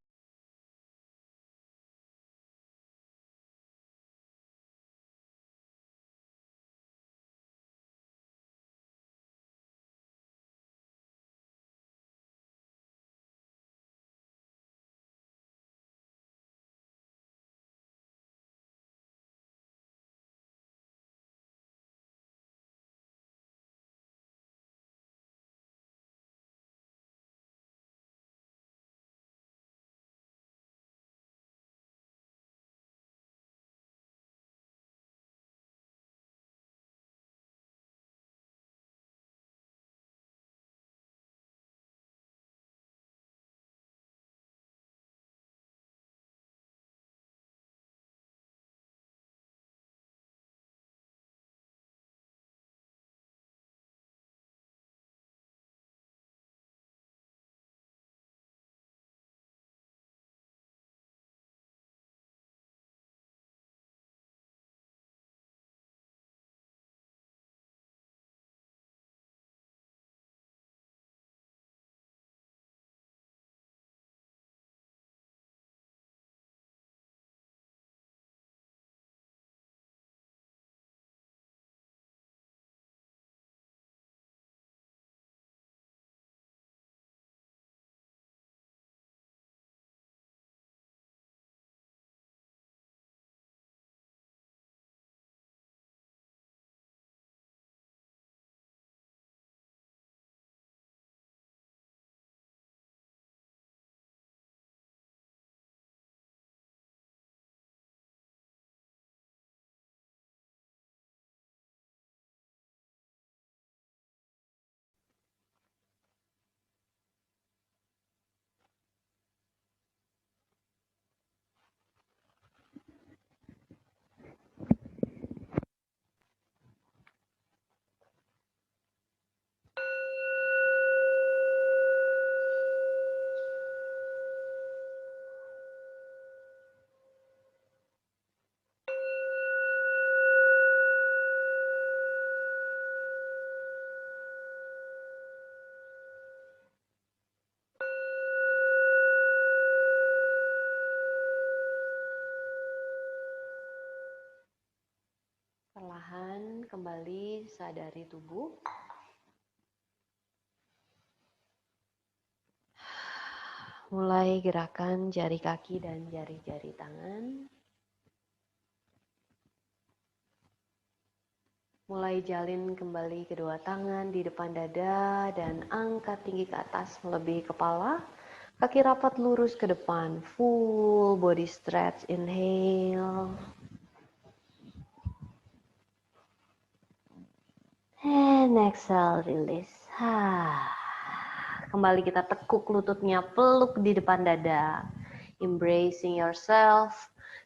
sadari tubuh. Mulai gerakan jari kaki dan jari-jari tangan. Mulai jalin kembali kedua tangan di depan dada dan angkat tinggi ke atas melebihi kepala. Kaki rapat lurus ke depan. Full body stretch. Inhale. And exhale, release. Kembali kita tekuk lututnya, peluk di depan dada. Embracing yourself.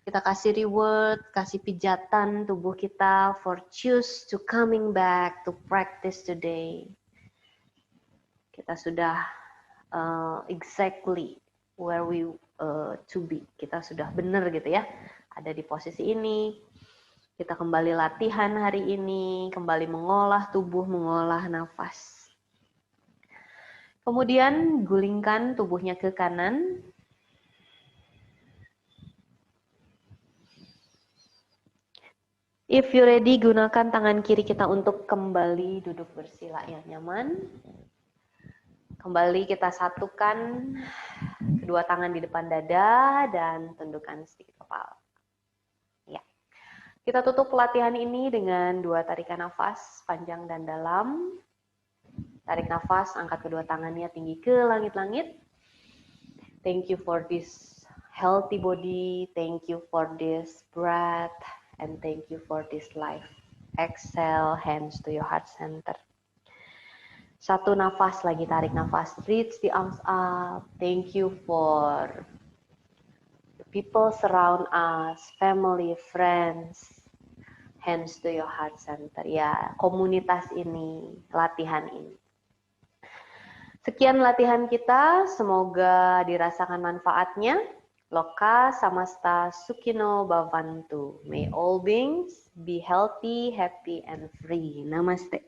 Kita kasih reward, kasih pijatan tubuh kita for choose to coming back to practice today. Kita sudah exactly where we to be. Kita sudah benar gitu ya. Ada di posisi ini. Kita kembali latihan hari ini, kembali mengolah tubuh, mengolah nafas. Kemudian gulingkan tubuhnya ke kanan. If you ready, gunakan tangan kiri kita untuk kembali duduk bersila yang nyaman. Kembali kita satukan kedua tangan di depan dada dan tundukkan sedikit kepala. Ya. Kita tutup pelatihan ini dengan 2 tarikan nafas panjang dan dalam. Tarik nafas, angkat kedua tangannya tinggi ke langit-langit. Thank you for this healthy body. Thank you for this breath. And thank you for this life. Exhale, hands to your heart center. 1 nafas lagi, tarik nafas. Reach the arms up. Thank you for the people surround us, family, friends. Hands to your heart center. Ya, komunitas ini, latihan ini. Sekian latihan kita, semoga dirasakan manfaatnya. Loka samasta sukhino bhavantu. May all beings be healthy, happy, and free. Namaste.